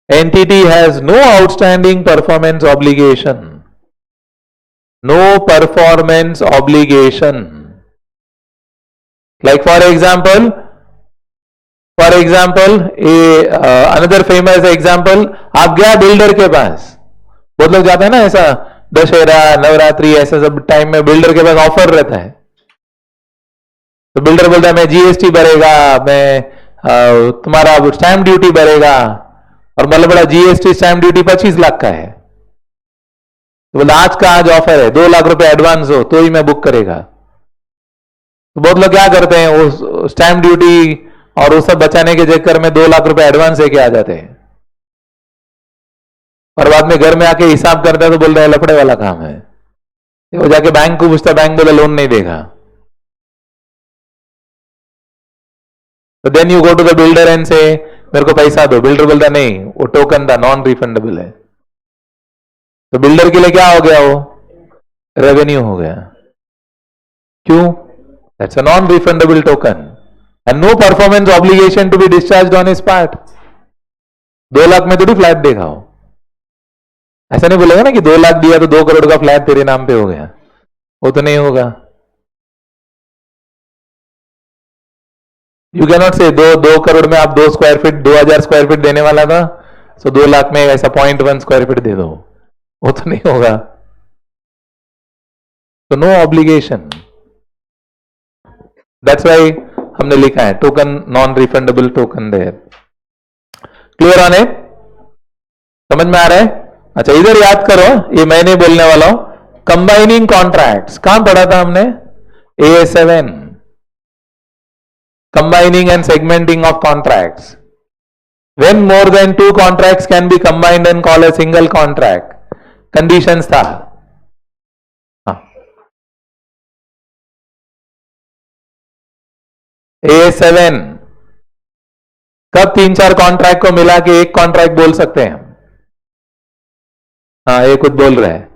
entity has no outstanding performance obligation. No performance obligation. Like for example, another famous example, आप गया builder के पास, बहुत लोग जाते हैं ना ऐसा, दशहरा नवरात्रि ऐसा सब टाइम में बिल्डर के पास ऑफर रहता है। तो बिल्डर बोलता है मैं जीएसटी भरेगा, मैं तुम्हारा स्टैंप ड्यूटी भरेगा, और मतलब बड़ा जीएसटी स्टैंप ड्यूटी 25 लाख का है। तो बोला आज का आज ऑफर है, 2 लाख रुपए एडवांस हो तो ही मैं बुक करेगा। तो बहुत लोग क्या करते हैं, वो स्टैंप ड्यूटी और वो सब बचाने के चक्कर में 2 लाख रुपए एडवांस लेके आ जाते हैं, और बाद में घर में आके हिसाब करता है तो बोलता है लफड़े वाला काम है। वो जाके बैंक को पूछता, बैंक बोला लोन नहीं देगा। तो then you go to the builder and say मेरे को पैसा दो। बिल्डर बोलता नहीं, वो टोकन था, नॉन रिफंडेबल है। तो बिल्डर के लिए क्या हो गया, वो रेवेन्यू हो गया। क्यों? That's a non refundable token and no performance obligation to be discharged on his part. 2 lakh में थोड़ी फ्लैट देखा हो, ऐसा नहीं बोलेगा ना कि 2 लाख दिया तो 2 करोड़ का फ्लैट तेरे नाम पे हो गया, वो तो नहीं होगा। यू कैन नॉट से 2 करोड़ में आप 2 स्क्वायर फीट 2000 स्क्वायर फीट देने वाला था, तो 2 लाख में ऐसा 0.1 स्क्वायर फीट दे दो, वो तो नहीं होगा। तो नो ऑब्लिगेशन, दैट्स वाई हमने लिखा है token, non refundable token there. Clear on it? समझ में आ रहा है? अच्छा, इधर याद करो, ये मैं नहीं बोलने वाला हूं। कंबाइनिंग कॉन्ट्रैक्ट्स कहां पढ़ा था हमने? AS7, combining and segmenting of contracts. When more than 2 contracts can be combined and call a single contract, conditions था। A7 कब 3-4 कॉन्ट्रैक्ट को मिला के एक कॉन्ट्रैक्ट बोल सकते हैं? हाँ, ये कुछ बोल रहे हैं.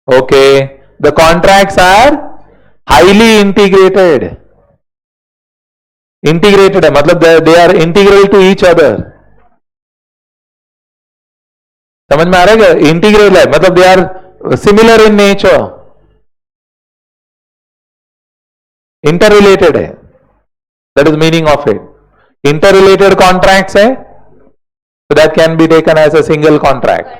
Okay, the contracts are highly integrated. Integrated है मतलब they are integral to each other. समझ में आ रहा है क्या? इंटीग्रल है मतलब they are similar in nature, interrelated है. That is meaning of it. Interrelated contracts है, so that can be taken as a single contract.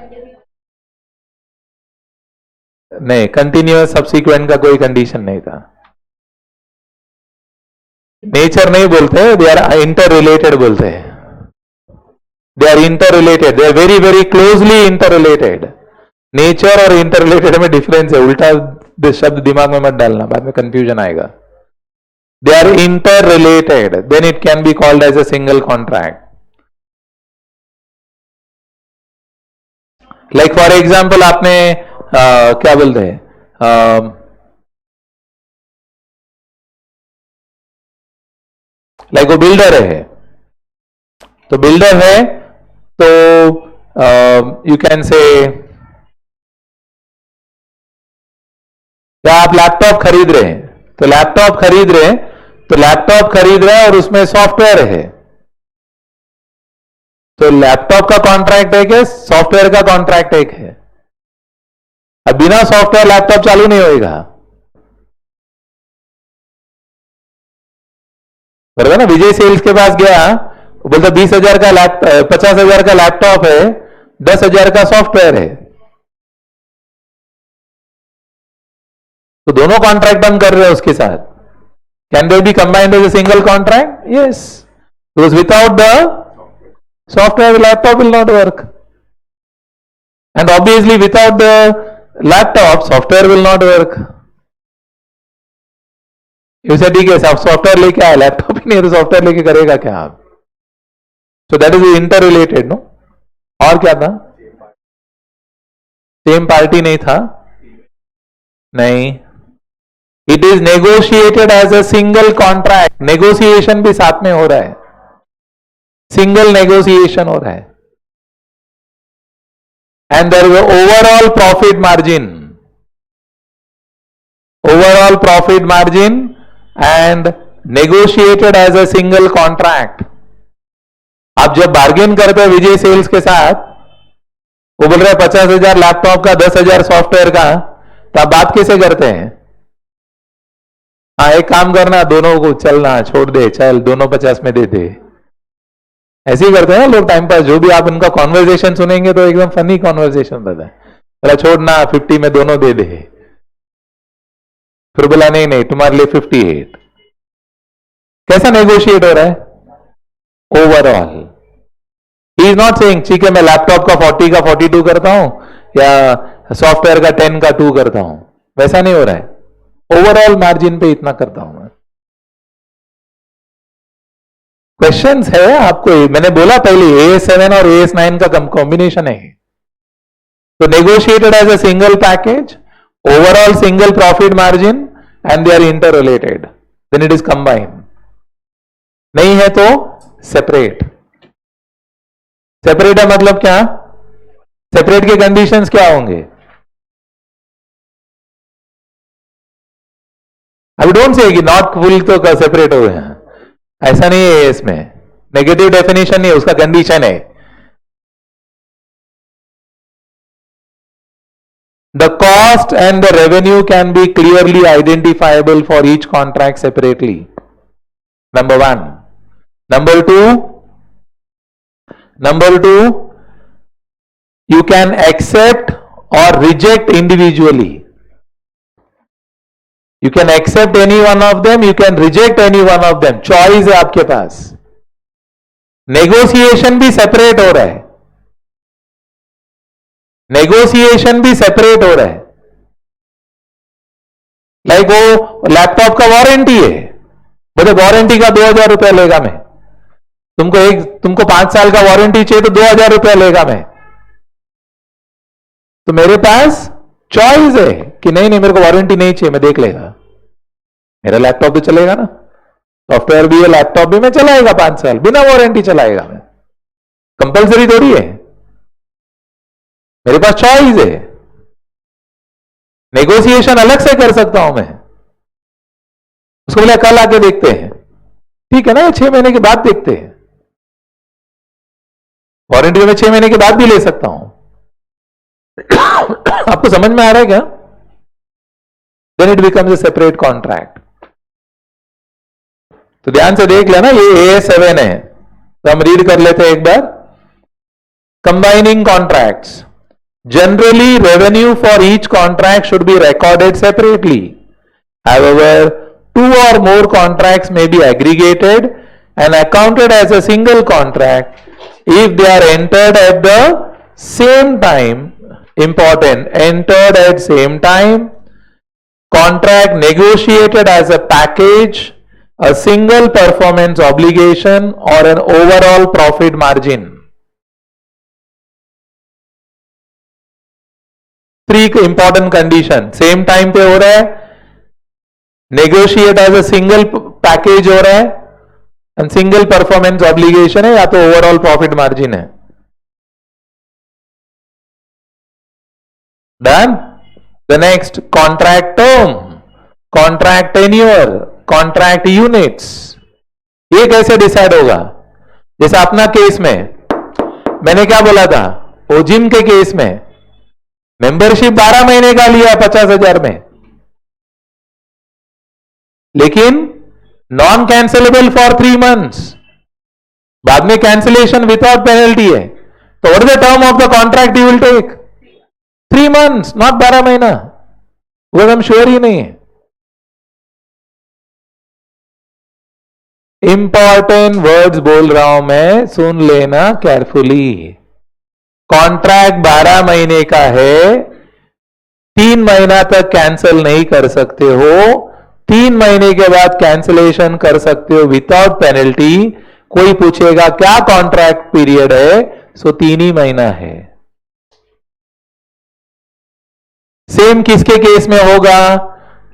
नहीं, कंटिन्यूअस सब्सिक्वेंट का कोई कंडीशन नहीं था. नेचर नहीं बोलते, दे आर इंटर रिलेटेड बोलते हैं. They are interrelated, they are very very closely interrelated. Nature और इंटर रिलेटेड में डिफरेंस है. उल्टा शब्द दिमाग में मत डालना, बाद में कंफ्यूजन आएगा. They are interrelated, then it can be called as a single contract. Like for example आपने क्या बोलते हैं, लाइक वो बिल्डर है, तो बिल्डर है तो यू कैन से क्या आप लैपटॉप खरीद रहे हैं, तो लैपटॉप खरीद रहे हैं, तो लैपटॉप खरीद रहे हैं और उसमें सॉफ्टवेयर है. तो लैपटॉप का कॉन्ट्रैक्ट एक है, सॉफ्टवेयर का कॉन्ट्रैक्ट एक है. अब बिना सॉफ्टवेयर लैपटॉप चालू नहीं होएगा, बराबर ना. विजय सेल्स के पास गया, बोलता 20,000 का 50,000 का लैपटॉप है, 10,000 का सॉफ्टवेयर है. तो दोनों कॉन्ट्रैक्ट हम कर रहे हैं उसके साथ. Can they be combined as a single contract? Yes, because without the software the laptop will not work, and obviously without the laptop software will not work. You said ठीक है, सॉफ्टवेयर लेके आया, लैपटॉप ही नहीं है तो software लेके करेगा क्या आप? So that is interrelated. No, और क्या था? सेम पार्टी नहीं था, नहीं. It is negotiated as a single contract. Negotiation भी साथ में हो रहा है, सिंगल नेगोशिएशन हो रहा है. And there is overall profit margin, overall profit margin and negotiated as a single contract. आप जब बार्गेन करते हैं विजय सेल्स के साथ, वो बोल रहे हैं 50,000 लैपटॉप का, 10,000 सॉफ्टवेयर का, तो आप बात कैसे करते हैं? हाँ, एक काम करना, दोनों को चलना छोड़ दे, चल दोनों 50 में दे दे. ऐसे ही करते हैं ना लोग टाइम पास. जो भी आप इनका कॉन्वर्सेशन सुनेंगे तो एकदम फनी कॉन्वर्सेशन रहता है. बोला छोड़ना 50 में दोनों दे दे, फिर बोला नहीं नहीं तुम्हारे लिए 58. कैसा नेगोशिएट हो रहा है? Overall. He is not saying ठीक है मैं लैपटॉप का 40 का 42 करता हूं या सॉफ्टवेयर का 10 का 2 करता हूं, वैसा नहीं हो रहा है. ओवरऑल मार्जिन पे इतना करता हूं मैं. क्वेश्चंस है आपको, मैंने बोला पहले AS7 और AS9 का कॉम्बिनेशन है. तो negotiated as a single package, overall single profit margin, and they are interrelated, then it is combined. नहीं है तो सेपरेट. सेपरेट है मतलब क्या? सेपरेट के कंडीशंस क्या होंगे? अभी डोंट से कि नॉट फुल तो सेपरेट हो गए, ऐसा नहीं है. इसमें नेगेटिव डेफिनेशन नहीं है, उसका कंडीशन है. The cost and the revenue can be clearly identifiable for each contract separately. Number 1. Number two, you can accept or reject individually. You can accept any one of them, you can reject any one of them. Choice है आपके पास. Negotiation भी separate हो रहा है, negotiation भी separate हो रहा है. लाइक वो लैपटॉप का वारंटी है, बोले वारंटी का 2,000 रुपया लेगा मैं. तुमको 5 साल का वारंटी चाहिए तो 2,000 रुपया लेगा मैं. तो मेरे पास चॉइस है कि नहीं नहीं मेरे को वारंटी नहीं चाहिए, मैं देख लेगा, मेरा लैपटॉप तो चलेगा ना. सॉफ्टवेयर भी है, लैपटॉप भी, मैं चलाएगा 5 साल बिना वारंटी चलाएगा, मैं कंपलसरी थोड़ी है, मेरे पास चॉइस है, नेगोशिएशन अलग से कर सकता हूं मैं। उसको बोले कल आके देखते हैं, ठीक है ना, 6 महीने के बाद देखते हैं, वारंटी में 6 महीने के बाद भी ले सकता हूं। आपको समझ में आ रहा है क्या? Then it becomes a separate contract. तो ध्यान से देख लेना, ये AS7 है, तो हम रीड कर लेते हैं एक बार। Combining contracts, generally revenue for each contract should be recorded separately. However, 2 or more contracts may be aggregated and accounted as a single contract if they are entered at the same time. Important, entered at same time, contract negotiated as a package, a single performance obligation or an overall profit margin. 3 important condition, same time पे हो रहा है, negotiate as a single package हो रहा है, and single performance obligation है, या तो ओवरऑल प्रॉफिट मार्जिन है। Done. The next, contract term, contract tenure, contract units. ये कैसे डिसाइड होगा? जैसे अपना केस में मैंने क्या बोला था, ओजिम के केस में मेंबरशिप 12 महीने का लिया 50,000 में, लेकिन नॉन कैंसिलेबल फॉर 3 मंथ्स, बाद में कैंसिलेशन विदाउट पेनल्टी है, तो what is the term of the contract you will take? 3 months, not 12 महीना, वो हम श्योर ही नहीं है। इंपॉर्टेंट वर्ड्स बोल रहा हूं मैं, सुन लेना केयरफुली। कॉन्ट्रैक्ट 12 महीने का है, 3 महीना तक कैंसिल नहीं कर सकते हो, 3 महीने के बाद कैंसिलेशन कर सकते हो विदाउट पेनल्टी। कोई पूछेगा क्या कॉन्ट्रैक्ट पीरियड है, सो 3 ही महीना है। सेम किसके केस में होगा?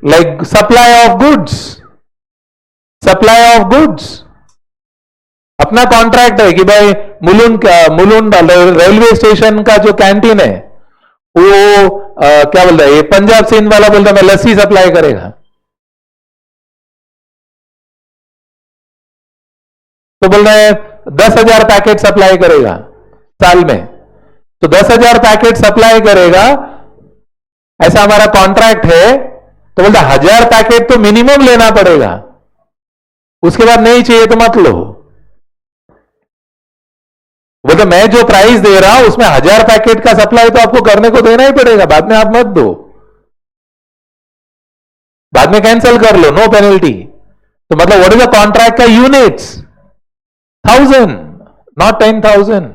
Like supply of goods, supply of goods अपना कॉन्ट्रैक्ट है कि भाई मुलुंड रेलवे स्टेशन का जो कैंटीन है वो क्या बोलता है, ये पंजाब सिंध वाला बोलता है मैं लस्सी सप्लाई करेगा, तो बोल रहे हैं 10,000 पैकेट सप्लाई करेगा साल में, तो 10,000 पैकेट सप्लाई करेगा, ऐसा हमारा कॉन्ट्रैक्ट है, तो बोलता 1,000 पैकेट तो मिनिमम लेना पड़ेगा, उसके बाद नहीं चाहिए तो मत लो। बोलते मैं जो प्राइस दे रहा हूं उसमें 1,000 पैकेट का सप्लाई तो आपको करने को देना ही पड़ेगा, बाद में आप मत दो, बाद में कैंसिल कर लो, नो पेनल्टी। तो मतलब व्हाट इज द कॉन्ट्रैक्ट का यूनिट्स? 1,000, नॉट 10,000,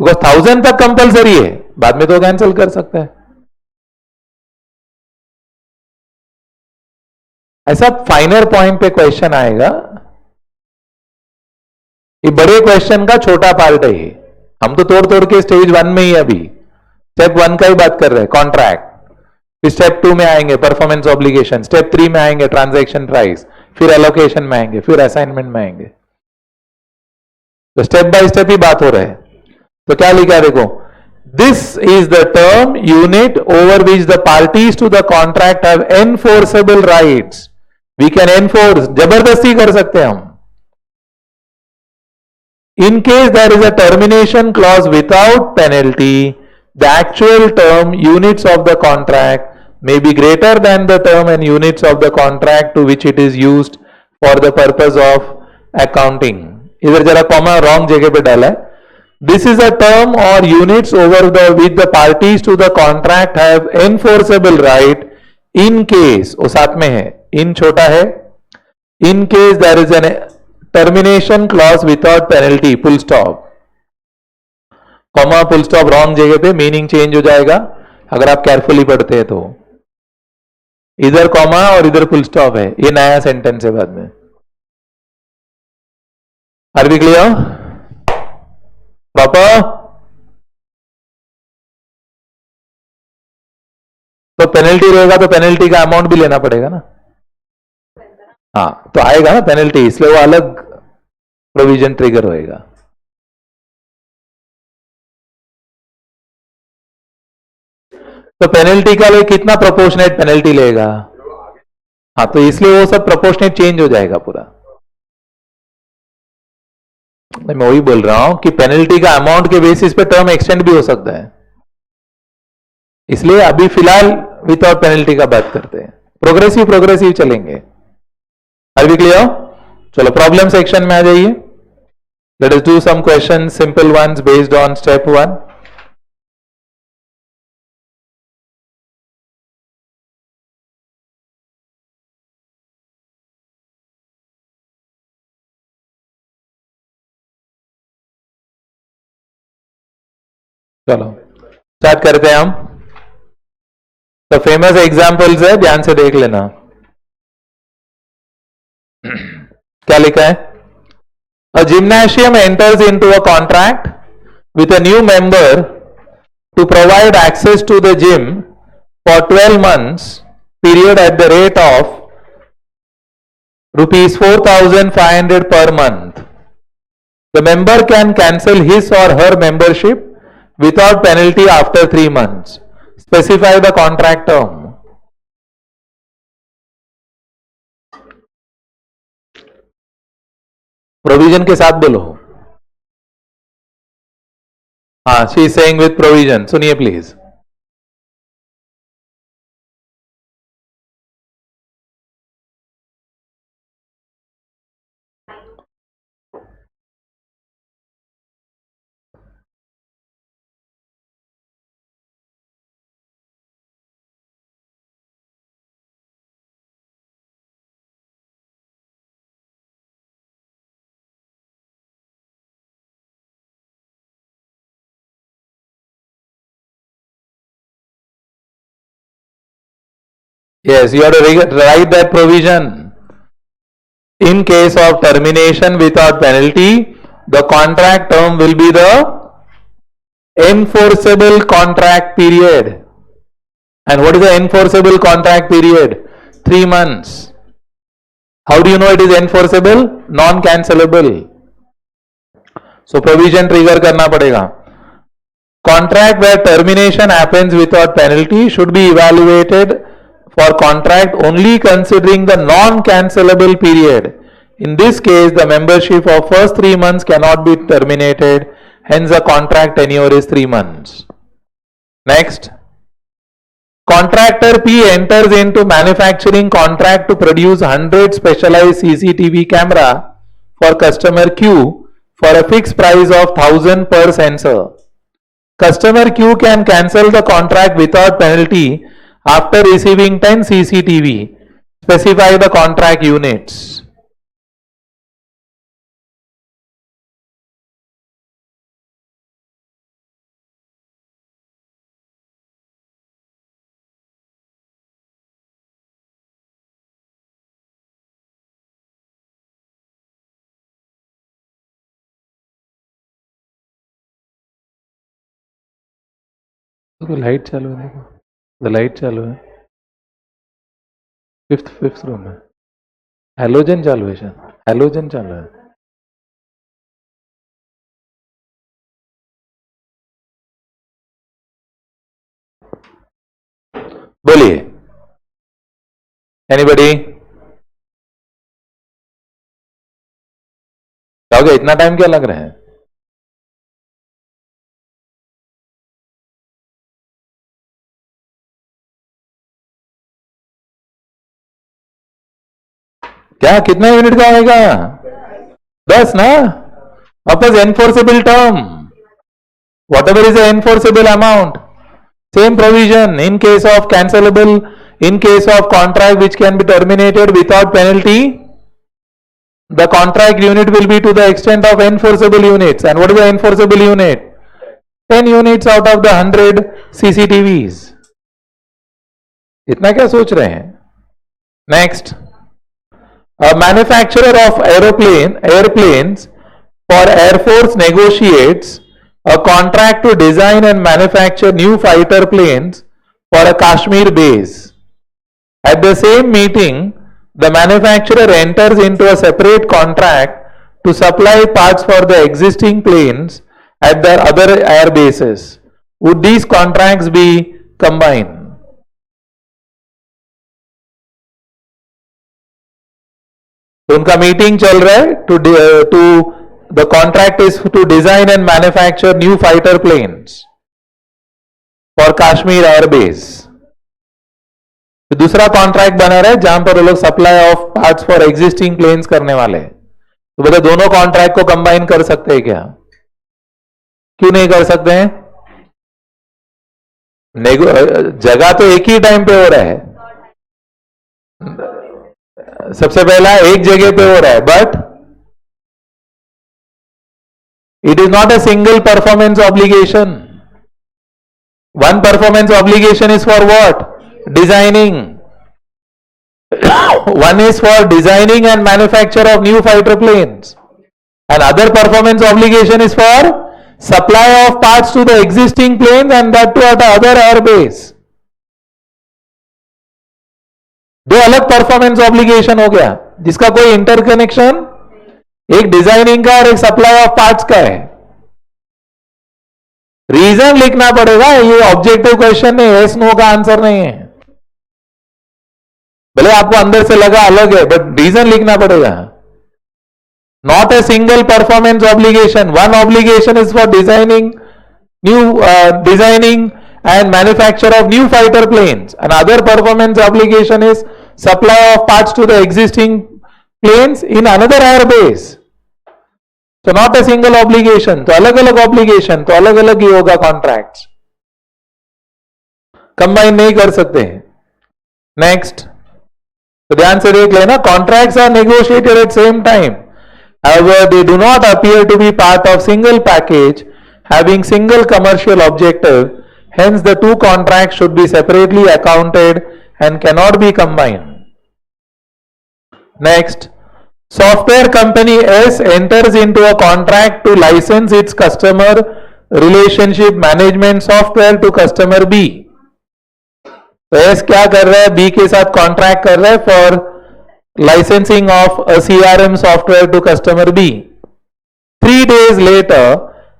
बिकॉज 1,000 तक कंपलसरी है, बाद में तो कैंसिल कर सकता है। ऐसा फाइनर पॉइंट पे क्वेश्चन आएगा, ये बड़े क्वेश्चन का छोटा पार्ट है, हम तो तोड़ तोड़ के स्टेज 1 में ही अभी स्टेप 1 का ही बात कर रहे हैं, कॉन्ट्रैक्ट, फिर स्टेप 2 में आएंगे परफॉर्मेंस ऑब्लिगेशन, स्टेप 3 में आएंगे ट्रांजैक्शन प्राइस, फिर एलोकेशन में आएंगे, फिर असाइनमेंट में आएंगे, तो स्टेप बाय स्टेप ही बात हो रहा है। तो क्या लिखा है देखो, this is the term unit over which the parties to the contract have enforceable rights. We can enforce, जबरदस्ती कर सकते हैं हम। In case there is a termination clause without penalty, the actual term units of the contract may be greater than the term and units of the contract to which it is used for the purpose of accounting. इधर जरा comma wrong जगह पे डाला है। This is a term or units over the with the parties to the contract have enforceable right in case, वो साथ में है, in छोटा है, in case there is an termination clause without penalty, full stop, comma full stop wrong जगह पे, meaning change हो जाएगा अगर आप केयरफुली पढ़ते हैं तो। इधर कॉमा और इधर फुल स्टॉप है, ये नया सेंटेंस है बाद में। Are we clear? प्रॉपर? तो पेनल्टी रहेगा तो पेनल्टी का अमाउंट भी लेना पड़ेगा ना। हाँ तो आएगा ना पेनल्टी, इसलिए वो अलग प्रोविजन ट्रिगर होएगा। तो पेनल्टी का लिए कितना प्रोपोर्शनेट पेनल्टी लेगा? हाँ तो इसलिए वो सब प्रोपोर्शनेट चेंज हो जाएगा पूरा। मैं वही बोल रहा हूं कि पेनल्टी का अमाउंट के बेसिस पे टर्म एक्सटेंड भी हो सकता है, इसलिए अभी फिलहाल विदाउट पेनल्टी का बात करते हैं, प्रोग्रेसिव प्रोग्रेसिव चलेंगे। Are we clear? चलो प्रॉब्लम सेक्शन में आ जाइए। Let us do some question, simple ones based on step 1। चलो स्टार्ट करते हैं हम। तो फेमस एग्जांपल्स है, ध्यान से देख लेना। क्या लिखा है? A gymnasium enters into a contract with a new member to provide access to the gym for 12 months period at the rate of rupees 4,500 per month. The member can cancel his or her membership without penalty after 3 months. Specify the contract term. Provision के साथ बोलो। हाँ, she is saying with provision. सुनिए please. Yes, you have to write that provision. In case of termination without penalty, the contract term will be the enforceable contract period. And what is the enforceable contract period? 3 months. How do you know it is enforceable? Non-cancelable. So provision trigger करना पड़ेगा. Contract where termination happens without penalty should be evaluated for contract only considering the non-cancelable period. In this case, the membership of first 3 months cannot be terminated. Hence, the contract tenure is 3 months. Next, contractor P enters into manufacturing contract to produce 100 specialized CCTV camera for customer Q for a fixed price of 1,000 per sensor. Customer Q can cancel the contract without penalty after receiving 10 CCTV. Specify the contract units. तो light चालू है, देखो light चालू है। Fifth room में halogen चालू है, शायद हेलोजन चालू है। बोलिए, एनीबडी? क्या हो गया, इतना टाइम क्या लग रहा है? क्या कितना यूनिट का आएगा? 10 ना? वापस enforceable term, what ever is enforceable amount, same provision in case of cancellable, in case of contract which can be terminated without penalty, the contract unit will be to the extent of enforceable units. And what is the enforceable unit? 10 units out of the 100 CCTVs. इतना क्या सोच रहे हैं? Next, a manufacturer of airplanes for Air Force negotiates a contract to design and manufacture new fighter planes for a Kashmir base. At the same meeting, the manufacturer enters into a separate contract to supply parts for the existing planes at their other air bases. Would these contracts be combined? तो उनका meeting चल रहा है two the contract is to design and manufacture new fighter planes for Kashmir airbase. दूसरा contract बना रहा है जहां पर वो लोग supply of parts for existing planes करने वाले हैं. तो बोले दोनों कॉन्ट्रैक्ट को कंबाइन कर सकते हैं क्या? क्यों नहीं कर सकते हैं? जगह तो एक ही टाइम पे हो रहा है. सबसे पहला एक जगह पे हो रहा है, but it is not a single performance obligation. One performance obligation is for what? Designing. One is for designing and manufacture of new fighter planes, and other performance obligation is for supply of parts to the existing planes and that to at other air base. दो अलग performance obligation हो गया जिसका कोई interconnection एक designing का और एक सप्लाई ऑफ पार्ट्स का है. रीजन लिखना पड़ेगा. ये ऑब्जेक्टिव क्वेश्चन है, यस नो का आंसर नहीं है. भले आपको अंदर से लगा अलग है, बट रीजन लिखना पड़ेगा. Not a single performance obligation. One obligation is for designing and manufacture of new fighter planes, and other performance obligation is supply of parts to the existing planes in another air base. So not a single obligation. तो अलग अलग obligation, तो अलग अलग ही होगा contracts. Combine नहीं कर सकते. नेक्स्ट, तो ध्यान से देख लेना. Contracts are negotiated at same time. However, they do not appear to be part of single package having single commercial objective. Hence, the two contracts should be separately accounted and cannot be combined. Next, software company S enters into a contract to license its customer relationship management software to customer B. तो S क्या कर रहा है? B के साथ contract कर रहा है for licensing of a CRM software to customer B. 3 days later,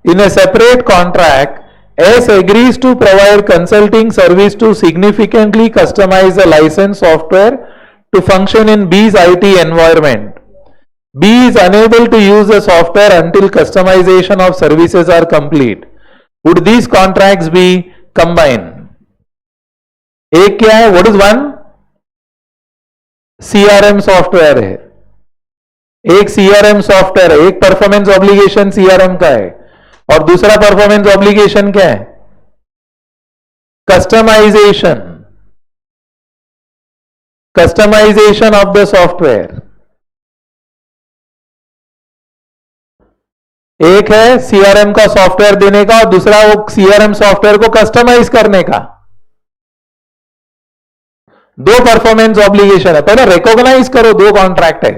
in a separate contract, S agrees to provide consulting service to significantly customize the licensed software to function in B's IT environment. B is unable to use the software until customization of services are complete. Would these contracts be combined? एक क्या है? What is one? CRM software है. एक CRM software है. एक performance obligation CRM का है और दूसरा परफॉर्मेंस ऑब्लिगेशन क्या है? Customisation of the software. एक है CRM का सॉफ्टवेयर देने का और दूसरा वो CRM सॉफ्टवेयर को कस्टमाइज करने का. दो परफॉर्मेंस ऑब्लिगेशन है. पहले रिकॉग्नाइज करो दो कॉन्ट्रैक्ट है.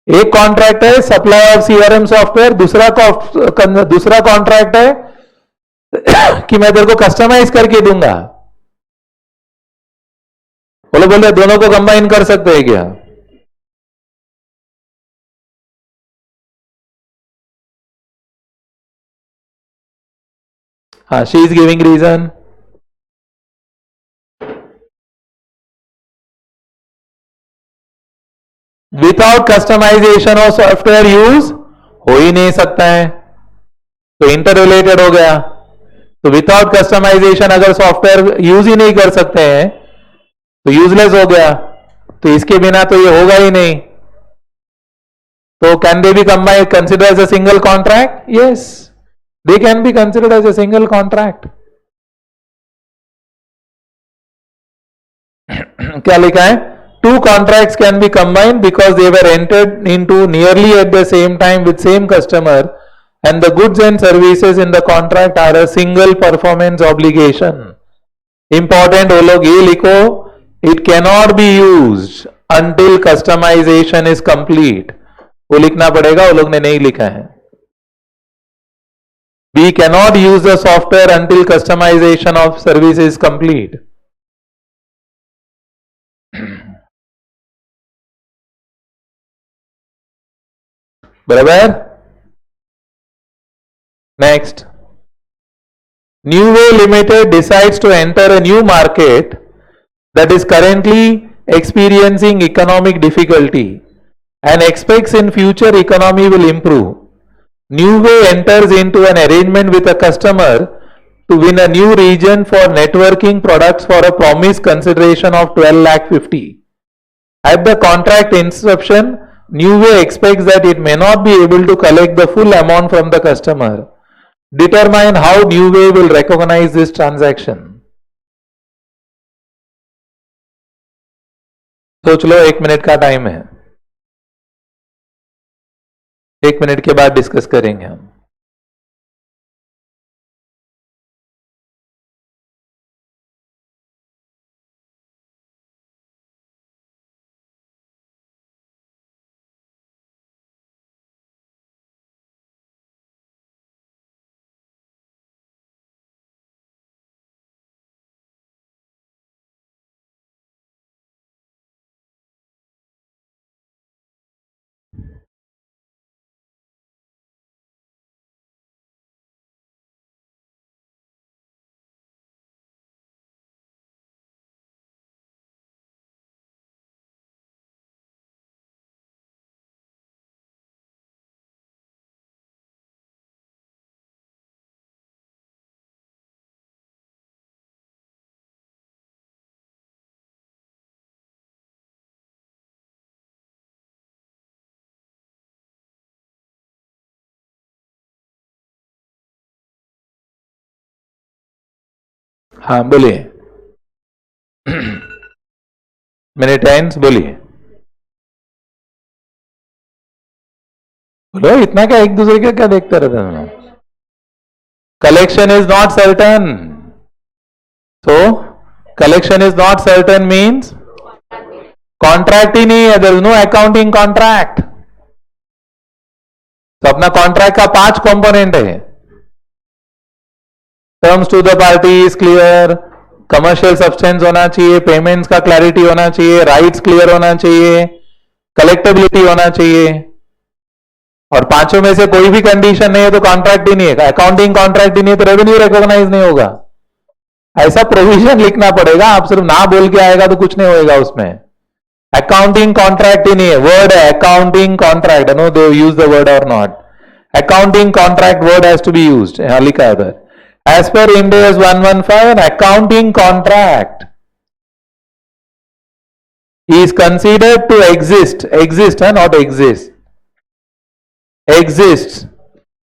एक कॉन्ट्रैक्ट है सप्लाई ऑफ CRM सॉफ्टवेयर, दूसरा कॉन्ट्रैक्ट है कि मैं तेरे को कस्टमाइज करके दूंगा. बोले दोनों को कंबाइन कर सकते हैं क्या? हाँ, she is giving reason. Without customisation और सॉफ्टवेयर यूज हो ही नहीं सकता है. तो इंटर रिलेटेड हो गया. तो विदाउट कस्टमाइजेशन अगर सॉफ्टवेयर यूज ही नहीं कर सकते हैं तो यूजलेस हो गया. तो इसके बिना तो ये होगा ही नहीं. तो can they be combined consider as a single contract? Yes, they can be considered as a single contract. क्या लिखा है? Two contracts can be combined because they were entered into nearly at the same time with same customer, and the goods and services in the contract are a single performance obligation. Important, वो लोग ये लिखो, it cannot be used until customization is complete. वो लिखना पड़ेगा, वो लोग ने नहीं लिखा है. We cannot use the software until customization of service is complete. बराबर. Next, New Way Limited decides to enter a new market that is currently experiencing economic difficulty and expects in future economy will improve. New Way enters into an arrangement with a customer to win a new region for networking products for a promised consideration of 12 lakh 50. At the contract inception, New Way expects that it may not be able to collect the full amount from the customer. Determine how New Way will recognize this transaction. सोच लो, 1 minute का time है. 1 minute के बाद discuss करेंगे हम. हाँ बोलिए. Minute ends, बोलिए. बोलो, इतना क्या एक दूसरे के क्या देखते रहते हैं. Collection is not certain. So collection is not certain means contract ही नहीं है. There is no accounting contract. तो अपना कॉन्ट्रैक्ट का 5 कंपोनेंट है. Terms to the party is clear, commercial substance होना चाहिए, पेमेंट्स का क्लैरिटी होना चाहिए, राइट्स क्लियर होना चाहिए, कलेक्टेबिलिटी होना चाहिए. और पांचों में से कोई भी कंडीशन नहीं है तो कॉन्ट्रैक्ट ही नहीं है. अकाउंटिंग कॉन्ट्रैक्ट ही नहीं है तो रेवेन्यू रिकॉग्नाइज नहीं होगा. ऐसा प्रोविजन लिखना पड़ेगा. आप सिर्फ ना बोल के आएगा तो कुछ नहीं होएगा उसमें. अकाउंटिंग कॉन्ट्रैक्ट ही नहीं है. वर्ड है accounting contract. No they use the word or not. Accounting contract word has to be used. यहां लिखा है उधर. As per Ind AS 115, an accounting contract is considered to exist and not exists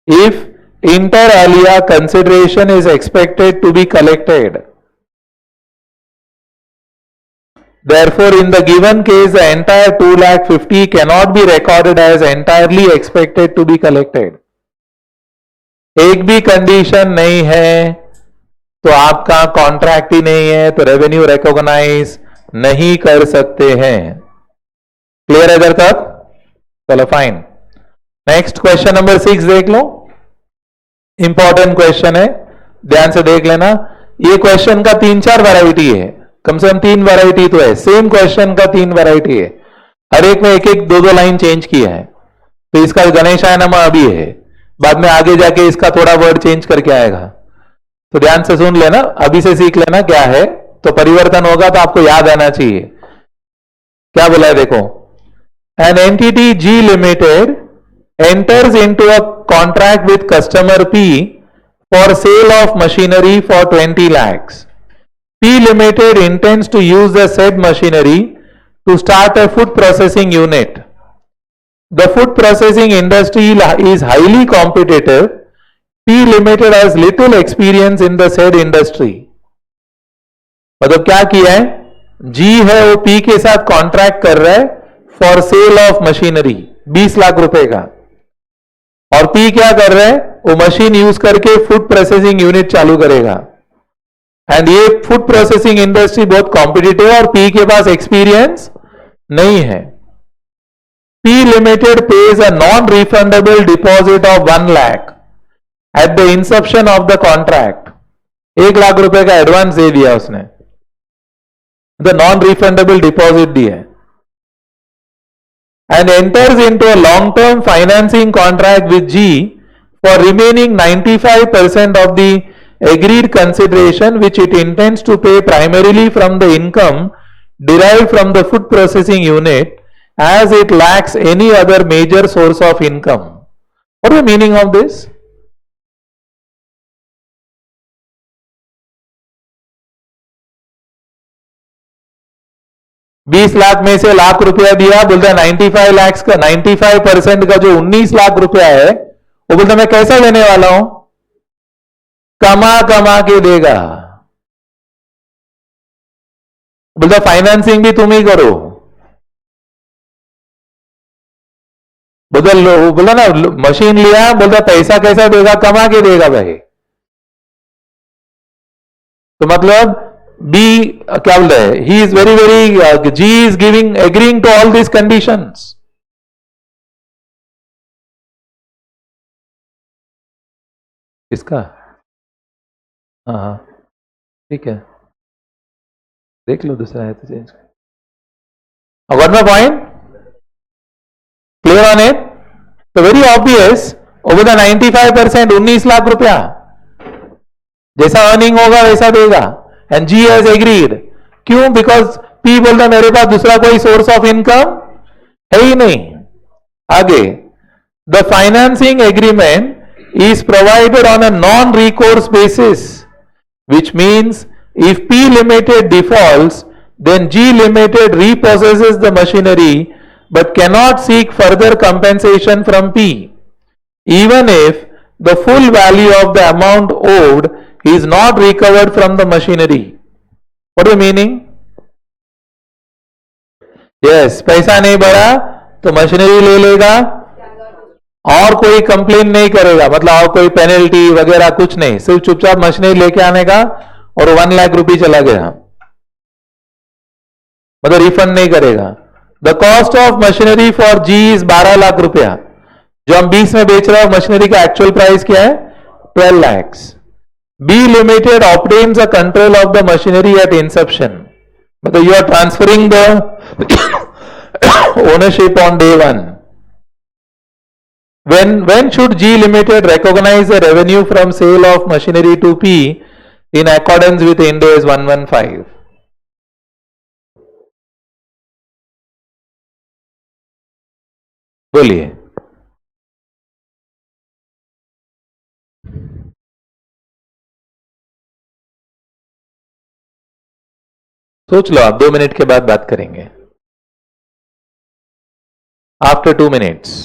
if inter alia consideration is expected to be collected. Therefore, in the given case, the entire 2,50,000 cannot be recorded as entirely expected to be collected. एक भी condition नहीं है तो आपका contract ही नहीं है तो रेवेन्यू रिकॉग्नाइज नहीं कर सकते हैं. क्लियर है इधर तक? चलो फाइन. नेक्स्ट क्वेश्चन नंबर 6 देख लो. इंपॉर्टेंट क्वेश्चन है, ध्यान से देख लेना. ये क्वेश्चन का 3-4 वैरायटी है. कम से कम 3 वैरायटी तो है. सेम क्वेश्चन का 3 वैरायटी है. हर एक में एक एक 2-2 लाइन चेंज किया है. तो इसका गणेशाय नमः अभी है, बाद में आगे जाके इसका थोड़ा वर्ड चेंज करके आएगा. तो ध्यान से सुन लेना, अभी से सीख लेना क्या है. तो परिवर्तन होगा तो आपको याद आना चाहिए. क्या बोला है देखो. An entity G limited enters into a contract with customer P for sale of machinery for 20 lakhs. P Limited intends to use the said machinery to start a food processing unit. The food processing industry is highly competitive. P Limited has little experience in the said industry. मतलब क्या किया है, G है वो P के साथ contract कर रहा है for sale of machinery 20 lakh रुपए का. और P क्या कर रहा है, वो मशीन यूज करके फूड प्रोसेसिंग यूनिट चालू करेगा. एंड ये फूड प्रोसेसिंग इंडस्ट्री बहुत कॉम्पिटिटिव है और P के पास एक्सपीरियंस नहीं है. P Limited pays a non-refundable deposit of 1 lakh at the inception of the contract. 1 lakh रुपए का एडवांस दे दिया उसने. द नॉन रिफंडेबल डिपॉजिट दी है, and enters into a long-term financing contract with G for remaining 95% of the agreed consideration, which it intends to pay primarily from the income derived from the food processing unit, as it lacks any other major source of income. What is the meaning of this? बीस लाख में से लाख रुपया दिया, बोलता है 95 लाख का 95% का जो 19 लाख रुपया है वो बोलता मैं कैसा देने वाला हूं, कमा कमा के देगा। बोलता फाइनेंसिंग भी तुम ही करो। बोला ना मशीन लिया, बोलता पैसा कैसा देगा, कमा के देगा भाई। तो मतलब बी क्या बोल रहे हैं, he is very very, G is giving agreeing to all this conditions. इसका हाँ हाँ ठीक है, देख लो दूसरा है तो चेंज कर। One more point clear on it. तो very obvious over the 95% 19 lakh रुपया जैसा अर्निंग होगा वैसा देगा, एंड जी हैज एग्रीड। क्यों? बिकॉज पी बोलता मेरे पास दूसरा कोई सोर्स ऑफ इनकम है ही नहीं। आगे, the financing agreement is provided on a non recourse basis, which means if P Limited defaults, then G Limited repossesses the machinery but cannot seek further compensation from P, even if the full value of the amount owed is not recovered from the machinery. What do you meaning? Yes, पैसा नहीं भरा तो machinery ले लेगा और कोई complain नहीं करेगा, मतलब और कोई पेनल्टी वगैरह कुछ नहीं, सिर्फ चुपचाप मशीनरी लेके आने का और 1 लाख रुपये चला गया, मतलब रिफंड नहीं करेगा। The cost of machinery for G is 12 lakh रुपया, जो हम 20 में बेच रहे हो मशीनरी का एक्चुअल प्राइस क्या है, 12 lakhs. B Limited obtains a control of the machinery at inception, मतलब you are transferring the ownership on day one. When should G Limited recognize the revenue from sale of machinery to P in accordance with Ind AS 115? बोलिए। सोच लो, आप 2 minute के बाद बात करेंगे, after 2 minutes।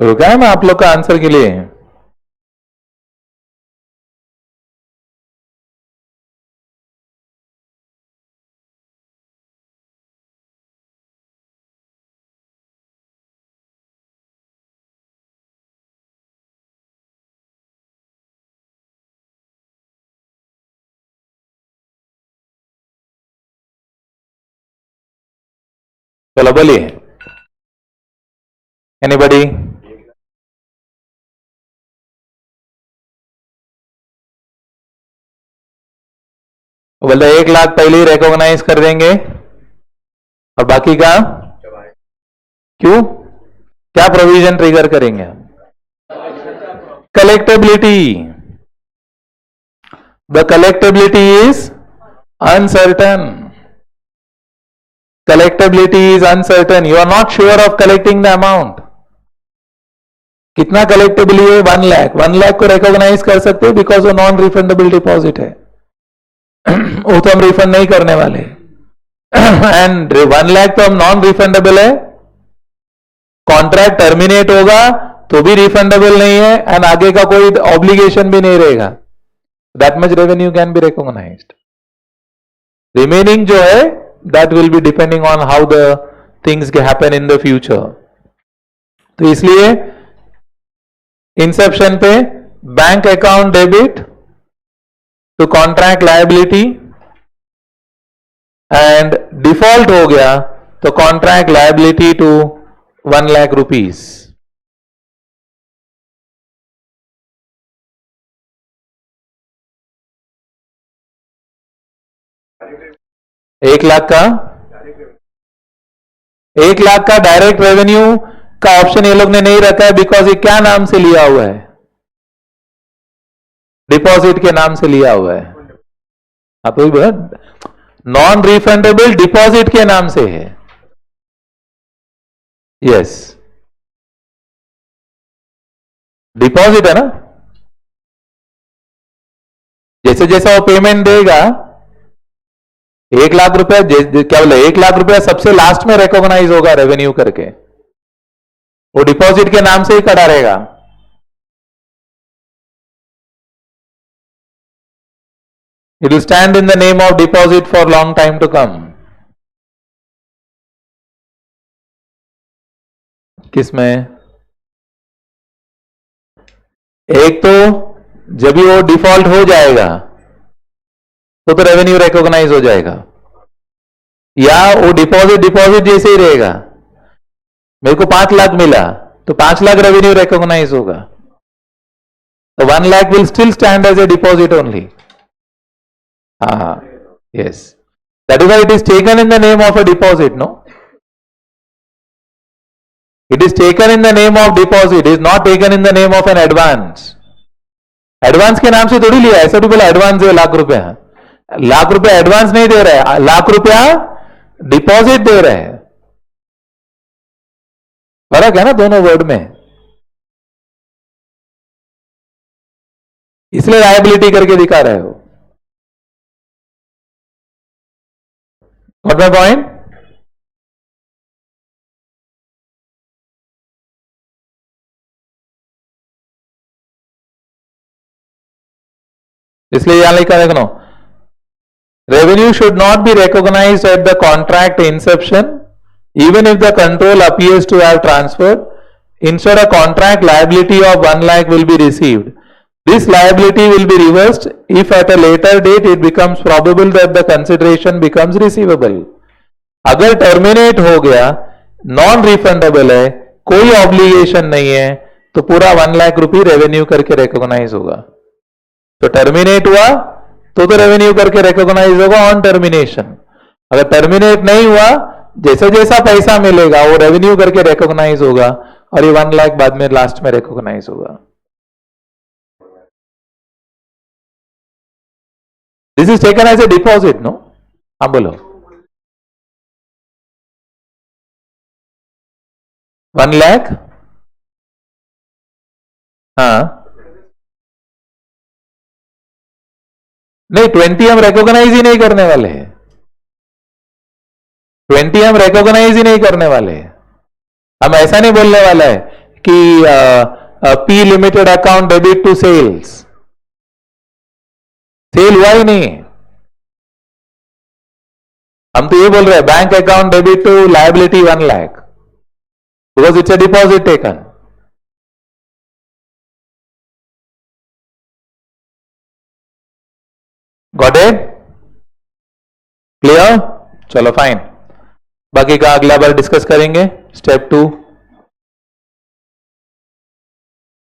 रुका है मैं आप लोग का आंसर के लिए। चलो बोलिए, एनीबडी? बोलते 1 लाख पहले ही रिकॉग्नाइज कर देंगे और बाकी का क्यों, क्या प्रोविजन ट्रिगर करेंगे? Collectability. The collectability is uncertain. Collectability is uncertain. You are not sure of collecting the amount. कितना कलेक्टेबल है? 1 लाख. 1 लाख को रिकॉग्नाइज कर सकते हैं बिकॉज वो नॉन रिफंडेबल डिपॉजिट है. वो तो हम रिफंड नहीं करने वाले. एंड 1 लाख तो हम नॉन रिफंडेबल है. कॉन्ट्रैक्ट टर्मिनेट होगा तो भी रिफंडेबल नहीं है एंड आगे का कोई ऑब्लिगेशन भी नहीं रहेगा. That much revenue can be recognised. Remaining जो है that will be depending on how the things happen in the future. तो इसलिए इंसेप्शन पे bank account debit to contract liability and default हो गया तो contract liability to 1 lakh rupees. एक लाख का डायरेक्ट रेवेन्यू का ऑप्शन ये लोग ने नहीं रखा है बिकॉज ये क्या नाम से लिया हुआ है? डिपॉजिट के नाम से लिया हुआ है. आप नॉन रिफंडेबल डिपॉजिट के नाम से है. यस, डिपॉजिट है ना. जैसे जैसा वो पेमेंट देगा 1 लाख रुपया, क्या बोले, 1 लाख रुपया सबसे लास्ट में रिकॉग्नाइज होगा रेवेन्यू करके. वो डिपॉजिट के नाम से ही कटा रहेगा. It will stand in the name of deposit for long time to come. किसमें? एक तो जब भी वो डिफॉल्ट हो जाएगा तो रेवेन्यू रिकॉग्नाइज हो जाएगा, या वो डिपॉजिट जैसे ही रहेगा. मेरे को 5 लाख मिला तो 5 लाख रेवेन्यू रिकॉग्नाइज होगा. तो 1 lakh will still stand as a deposit only. Yes, that is why it is taken in the name of a deposit. No, it is taken in the name of deposit, is not taken in the name of an advance. Advance के नाम से थोड़ी लिया. ऐसा भी बोला advance है 1 लाख रुपया. लाख रुपया एडवांस नहीं दे रहे हैं, 1 लाख रुपया डिपॉजिट दे रहे हैं. फर्क है ना दोनों वर्ड में. इसलिए लायबिलिटी करके दिखा रहे हो. What my point? इसलिए यहां लिखा है देखो, revenue should not be recognized at the contract inception even if the control appears to have transferred. Instead, a contract liability of 1 lakh will be received. This liability will be reversed if at a later date it becomes probable that the consideration becomes receivable. अगर terminate हो गया, non refundable है, कोई obligation नहीं है, तो पूरा 1 लाख रुपये रेवेन्यू करके रिकॉग्नाइज होगा. तो टर्मिनेट हुआ तो रेवेन्यू करके रिकॉग्नाइज होगा ऑन टर्मिनेशन. अगर टर्मिनेट नहीं हुआ, जैसा जैसा पैसा मिलेगा वो रेवेन्यू करके रिकॉग्नाइज होगा और ये 1 लाख बाद में लास्ट में रिकॉग्नाइज होगा. This is taken as a deposit. No, हाँ बोलो. 1 लाख, हाँ नहीं, 20 हम रिकॉग्नाइज ही नहीं करने वाले हैं. 20 हम रिकॉग्नाइज ही नहीं करने वाले हैं. हम ऐसा नहीं बोलने वाला है कि P limited account debit to sales. Sale हुआ ही नहीं. हम तो ये बोल रहे हैं bank account debit to liability 1 lakh because it's a deposit taken. Got it? Clear? चलो फाइन. बाकी का अगला बार डिस्कस करेंगे। स्टेप 2